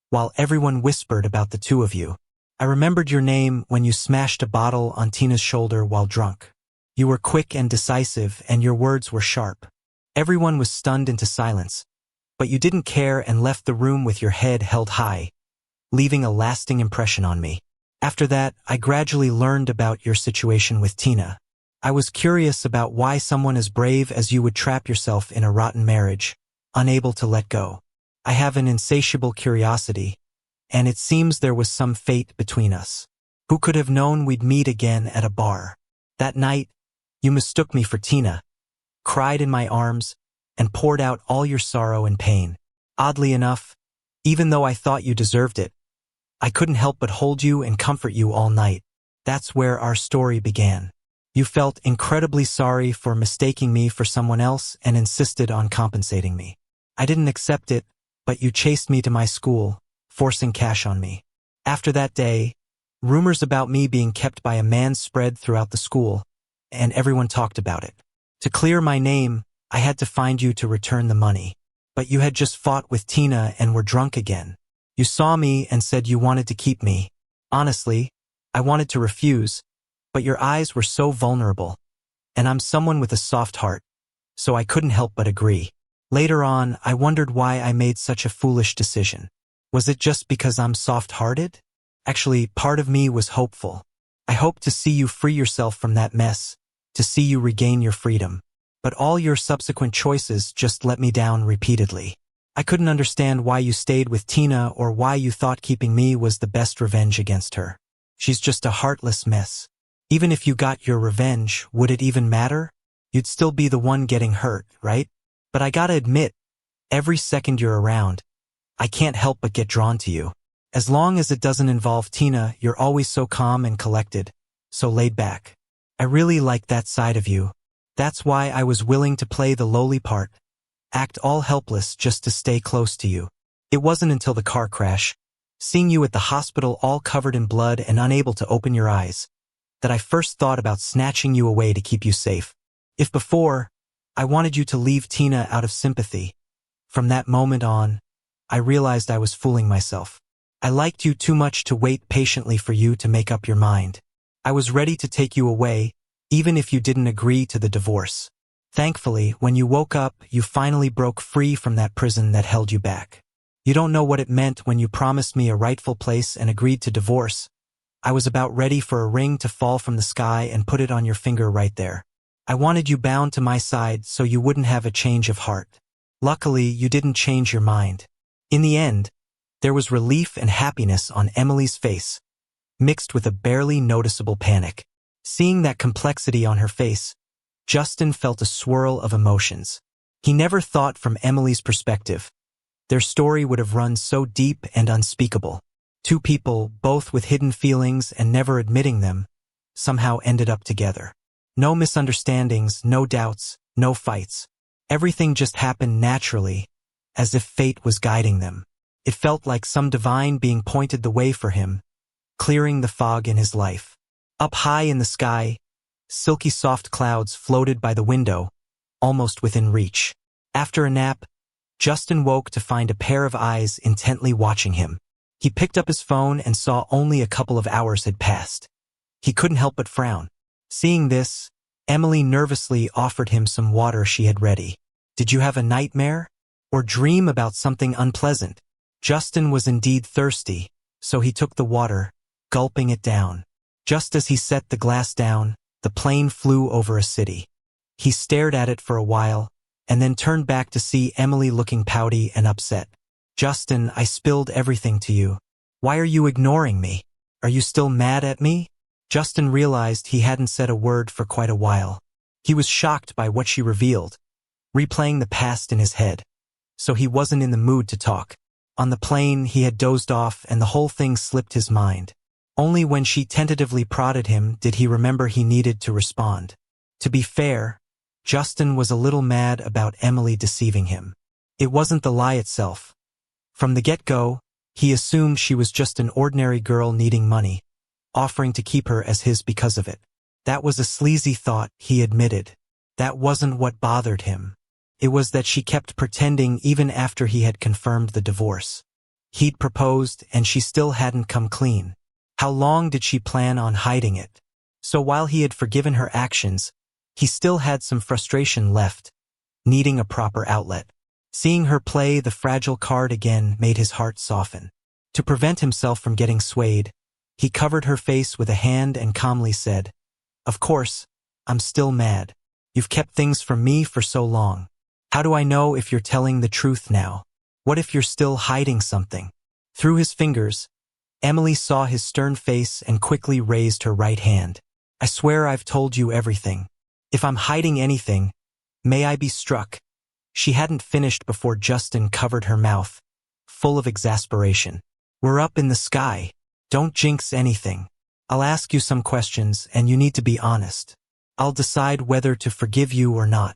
while everyone whispered about the two of you. I remembered your name when you smashed a bottle on Tina's shoulder while drunk. You were quick and decisive, and your words were sharp. Everyone was stunned into silence, but you didn't care and left the room with your head held high, leaving a lasting impression on me. After that, I gradually learned about your situation with Tina. I was curious about why someone as brave as you would trap yourself in a rotten marriage, unable to let go. I have an insatiable curiosity, and it seems there was some fate between us. Who could have known we'd meet again at a bar? That night, you mistook me for Tina, cried in my arms, and poured out all your sorrow and pain. Oddly enough, even though I thought you deserved it, I couldn't help but hold you and comfort you all night. That's where our story began. You felt incredibly sorry for mistaking me for someone else and insisted on compensating me. I didn't accept it, but you chased me to my school, forcing cash on me. After that day, rumors about me being kept by a man spread throughout the school, and everyone talked about it. To clear my name, I had to find you to return the money. But you had just fought with Tina and were drunk again. You saw me and said you wanted to keep me. Honestly, I wanted to refuse, but your eyes were so vulnerable, and I'm someone with a soft heart, so I couldn't help but agree. Later on, I wondered why I made such a foolish decision. Was it just because I'm soft-hearted? Actually, part of me was hopeful. I hoped to see you free yourself from that mess, to see you regain your freedom. But all your subsequent choices just let me down repeatedly. I couldn't understand why you stayed with Tina or why you thought keeping me was the best revenge against her. She's just a heartless mess. Even if you got your revenge, would it even matter? You'd still be the one getting hurt, right? But I gotta admit, every second you're around, I can't help but get drawn to you. As long as it doesn't involve Tina, you're always so calm and collected, so laid back. I really like that side of you. That's why I was willing to play the lowly part, act all helpless just to stay close to you. It wasn't until the car crash, seeing you at the hospital all covered in blood and unable to open your eyes, that I first thought about snatching you away to keep you safe. If before, I wanted you to leave Tina out of sympathy, from that moment on, I realized I was fooling myself. I liked you too much to wait patiently for you to make up your mind. I was ready to take you away, even if you didn't agree to the divorce. Thankfully, when you woke up, you finally broke free from that prison that held you back. You don't know what it meant when you promised me a rightful place and agreed to divorce. I was about ready for a ring to fall from the sky and put it on your finger right there. I wanted you bound to my side so you wouldn't have a change of heart. Luckily, you didn't change your mind. In the end, there was relief and happiness on Emily's face, mixed with a barely noticeable panic. Seeing that complexity on her face, Justin felt a swirl of emotions. He never thought from Emily's perspective. Their story would have run so deep and unspeakable. Two people, both with hidden feelings and never admitting them, somehow ended up together. No misunderstandings, no doubts, no fights. Everything just happened naturally, as if fate was guiding them. It felt like some divine being pointed the way for him, clearing the fog in his life. Up high in the sky, silky soft clouds floated by the window, almost within reach. After a nap, Justin woke to find a pair of eyes intently watching him. He picked up his phone and saw only a couple of hours had passed. He couldn't help but frown. Seeing this, Emily nervously offered him some water she had ready. Did you have a nightmare? Or dream about something unpleasant? Justin was indeed thirsty, so he took the water, gulping it down. Just as he set the glass down, the plane flew over a city. He stared at it for a while, and then turned back to see Emily looking pouty and upset. Justin, I spilled everything to you. Why are you ignoring me? Are you still mad at me? Justin realized he hadn't said a word for quite a while. He was shocked by what she revealed, replaying the past in his head. So he wasn't in the mood to talk. On the plane, he had dozed off and the whole thing slipped his mind. Only when she tentatively prodded him did he remember he needed to respond. To be fair, Justin was a little mad about Emily deceiving him. It wasn't the lie itself. From the get-go, he assumed she was just an ordinary girl needing money, offering to keep her as his because of it. That was a sleazy thought, he admitted. That wasn't what bothered him. It was that she kept pretending even after he had confirmed the divorce. He'd proposed and she still hadn't come clean. How long did she plan on hiding it? So while he had forgiven her actions, he still had some frustration left, needing a proper outlet. Seeing her play the fragile card again made his heart soften. To prevent himself from getting swayed, he covered her face with a hand and calmly said, "Of course, I'm still mad. You've kept things from me for so long. How do I know if you're telling the truth now? What if you're still hiding something?" Through his fingers, Emily saw his stern face and quickly raised her right hand. "I swear I've told you everything. If I'm hiding anything, may I be struck." She hadn't finished before Justin covered her mouth, full of exasperation. "We're up in the sky. Don't jinx anything. I'll ask you some questions and you need to be honest. I'll decide whether to forgive you or not."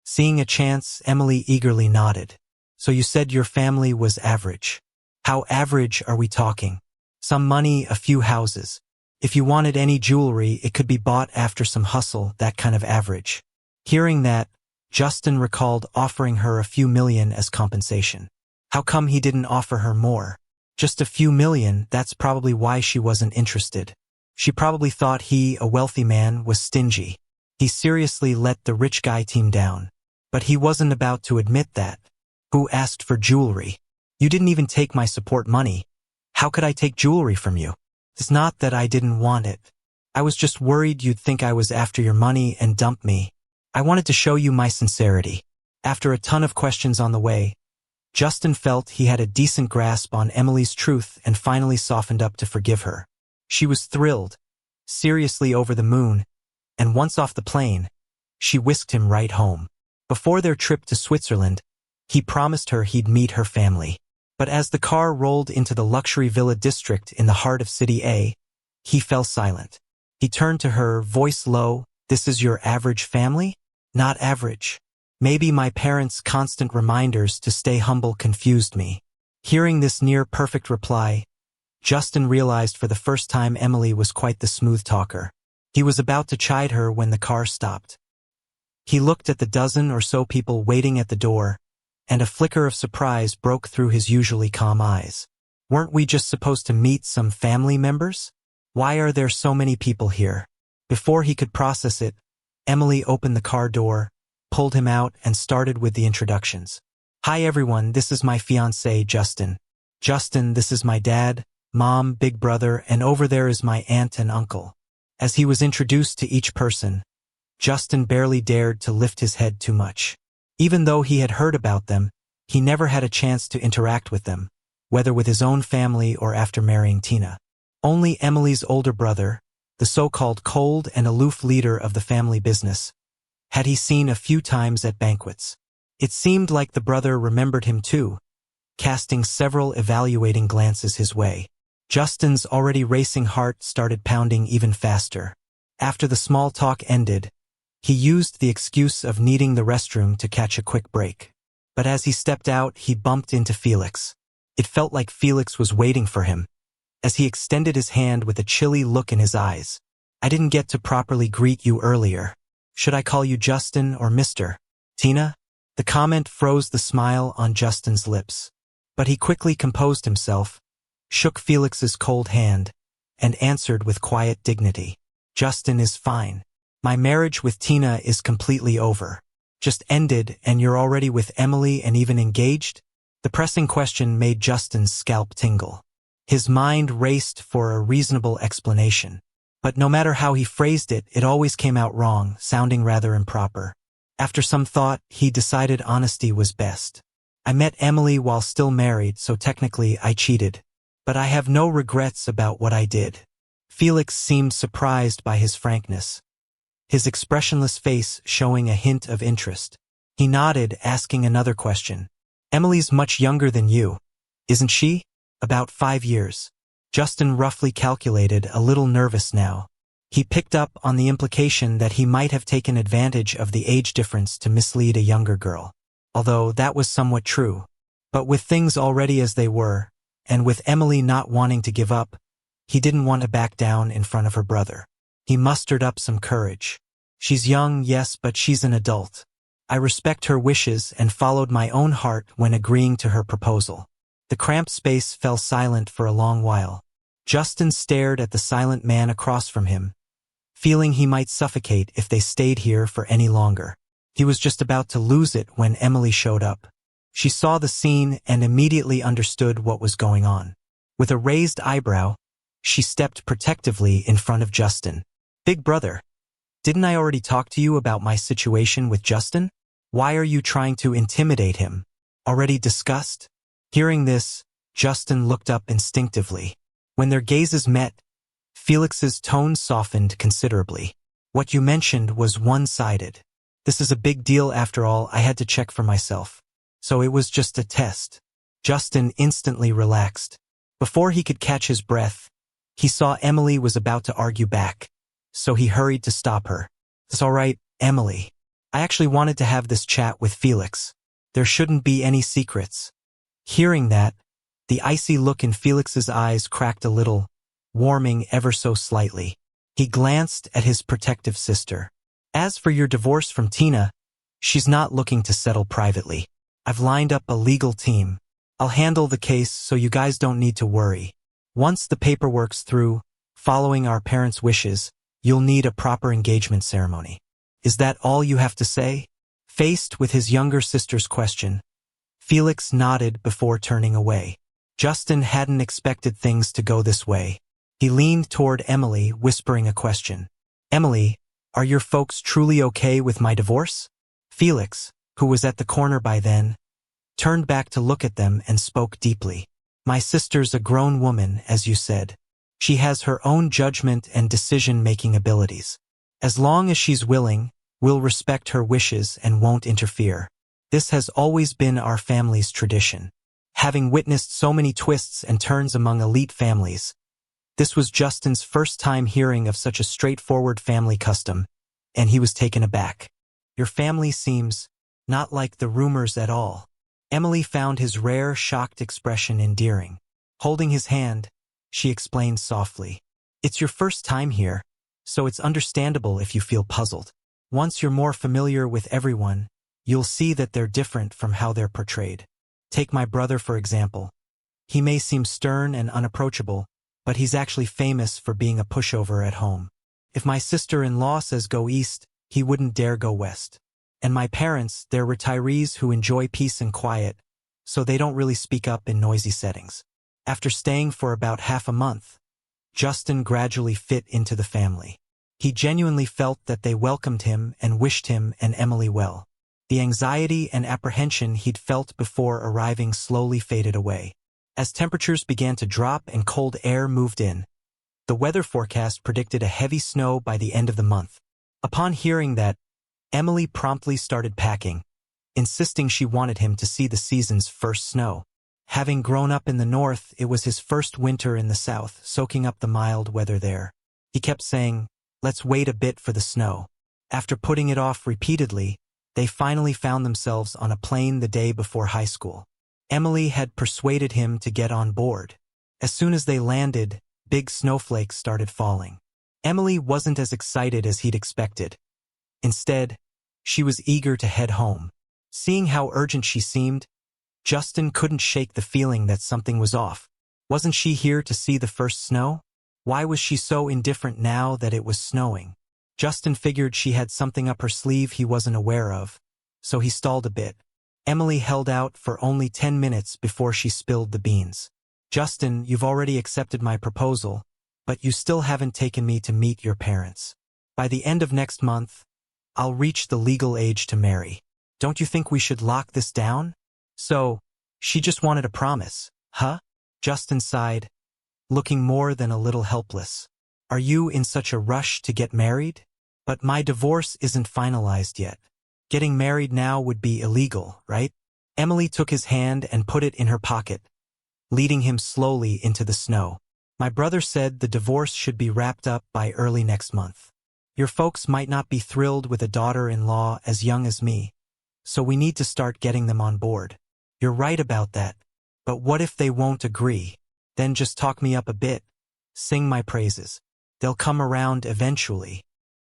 Seeing a chance, Emily eagerly nodded. "So you said your family was average. How average are we talking? Some money, a few houses. If you wanted any jewelry, it could be bought after some hustle, that kind of average." Hearing that, Justin recalled offering her a few million as compensation. How come he didn't offer her more? Just a few million, that's probably why she wasn't interested. She probably thought he, a wealthy man, was stingy. He seriously let the rich guy team down. But he wasn't about to admit that. "Who asked for jewelry? You didn't even take my support money. How could I take jewelry from you? It's not that I didn't want it. I was just worried you'd think I was after your money and dump me. I wanted to show you my sincerity." After a ton of questions on the way, Justin felt he had a decent grasp on Emily's truth and finally softened up to forgive her. She was thrilled, seriously over the moon, and once off the plane, she whisked him right home. Before their trip to Switzerland, he promised her he'd meet her family. But as the car rolled into the luxury villa district in the heart of City A, he fell silent. He turned to her, voice low, "This is your average family?" "Not average. Maybe my parents' constant reminders to stay humble confused me." Hearing this near-perfect reply, Justin realized for the first time Emily was quite the smooth talker. He was about to chide her when the car stopped. He looked at the dozen or so people waiting at the door, and a flicker of surprise broke through his usually calm eyes. "Weren't we just supposed to meet some family members? Why are there so many people here?" Before he could process it, Emily opened the car door, pulled him out, and started with the introductions. "Hi everyone, this is my fiancé, Justin. Justin, this is my dad, mom, big brother, and over there is my aunt and uncle." As he was introduced to each person, Justin barely dared to lift his head too much. Even though he had heard about them, he never had a chance to interact with them, whether with his own family or after marrying Tina. Only Emily's older brother, the so-called cold and aloof leader of the family business, had he seen a few times at banquets. It seemed like the brother remembered him too, casting several evaluating glances his way. Justin's already racing heart started pounding even faster. After the small talk ended, he used the excuse of needing the restroom to catch a quick break. But as he stepped out, he bumped into Felix. It felt like Felix was waiting for him, as he extended his hand with a chilly look in his eyes. "I didn't get to properly greet you earlier. Should I call you Justin or Mr. Tina?" The comment froze the smile on Justin's lips. But he quickly composed himself, shook Felix's cold hand, and answered with quiet dignity. "Justin is fine. My marriage with Tina is completely over. Just ended, and you're already with Emily and even engaged?" The pressing question made Justin's scalp tingle. His mind raced for a reasonable explanation. But no matter how he phrased it, it always came out wrong, sounding rather improper. After some thought, he decided honesty was best. "I met Emily while still married, so technically I cheated. But I have no regrets about what I did." Felix seemed surprised by his frankness, his expressionless face showing a hint of interest. He nodded, asking another question. "Emily's much younger than you, isn't she?" "About 5 years. Justin roughly calculated, a little nervous now. He picked up on the implication that he might have taken advantage of the age difference to mislead a younger girl. Although that was somewhat true. But with things already as they were, and with Emily not wanting to give up, he didn't want to back down in front of her brother. He mustered up some courage. "She's young, yes, but she's an adult. I respect her wishes and followed my own heart when agreeing to her proposal." The cramped space fell silent for a long while. Justin stared at the silent man across from him, feeling he might suffocate if they stayed here for any longer. He was just about to lose it when Emily showed up. She saw the scene and immediately understood what was going on. With a raised eyebrow, she stepped protectively in front of Justin. "Big brother, didn't I already talk to you about my situation with Justin? Why are you trying to intimidate him? Already discussed?" Hearing this, Justin looked up instinctively. When their gazes met, Felix's tone softened considerably. "What you mentioned was one-sided. This is a big deal after all. I had to check for myself. So it was just a test." Justin instantly relaxed. Before he could catch his breath, he saw Emily was about to argue back, so he hurried to stop her. "It's all right, Emily. I actually wanted to have this chat with Felix. There shouldn't be any secrets." Hearing that, the icy look in Felix's eyes cracked a little, warming ever so slightly. He glanced at his protective sister. "As for your divorce from Tina, she's not looking to settle privately. I've lined up a legal team. I'll handle the case so you guys don't need to worry. Once the paperwork's through, following our parents' wishes, you'll need a proper engagement ceremony." "Is that all you have to say?" Faced with his younger sister's question, Felix nodded before turning away. Justin hadn't expected things to go this way. He leaned toward Emily, whispering a question. "Emily, are your folks truly okay with my divorce?" Felix, who was at the corner by then, turned back to look at them and spoke deeply. My sister's a grown woman, as you said. She has her own judgment and decision-making abilities. As long as she's willing, we'll respect her wishes and won't interfere. This has always been our family's tradition. Having witnessed so many twists and turns among elite families, this was Justin's first time hearing of such a straightforward family custom, and he was taken aback. Your family seems not like the rumors at all. Emily found his rare, shocked expression endearing. Holding his hand, she explained softly. It's your first time here, so it's understandable if you feel puzzled. Once you're more familiar with everyone, you'll see that they're different from how they're portrayed. Take my brother, for example. He may seem stern and unapproachable, but he's actually famous for being a pushover at home. If my sister-in-law says go east, he wouldn't dare go west. And my parents, they're retirees who enjoy peace and quiet, so they don't really speak up in noisy settings. After staying for about half a month, Justin gradually fit into the family. He genuinely felt that they welcomed him and wished him and Emily well. The anxiety and apprehension he'd felt before arriving slowly faded away. As temperatures began to drop and cold air moved in, the weather forecast predicted a heavy snow by the end of the month. Upon hearing that, Emily promptly started packing, insisting she wanted him to see the season's first snow. Having grown up in the north, it was his first winter in the south, soaking up the mild weather there. He kept saying, "Let's wait a bit for the snow." After putting it off repeatedly, they finally found themselves on a plane the day before high school. Emily had persuaded him to get on board. As soon as they landed, big snowflakes started falling. Emily wasn't as excited as he'd expected. Instead, she was eager to head home. Seeing how urgent she seemed, Justin couldn't shake the feeling that something was off. Wasn't she here to see the first snow? Why was she so indifferent now that it was snowing? Justin figured she had something up her sleeve he wasn't aware of, so he stalled a bit. Emily held out for only 10 minutes before she spilled the beans. "Justin, you've already accepted my proposal, but you still haven't taken me to meet your parents. By the end of next month, I'll reach the legal age to marry. Don't you think we should lock this down?" So, she just wanted a promise, huh? Justin sighed, looking more than a little helpless. "Are you in such a rush to get married? But my divorce isn't finalized yet. Getting married now would be illegal, right?" Emily took his hand and put it in her pocket, leading him slowly into the snow. "My brother said the divorce should be wrapped up by early next month. Your folks might not be thrilled with a daughter-in-law as young as me, so we need to start getting them on board." "You're right about that. But what if they won't agree? Then just talk me up a bit. Sing my praises. They'll come around eventually."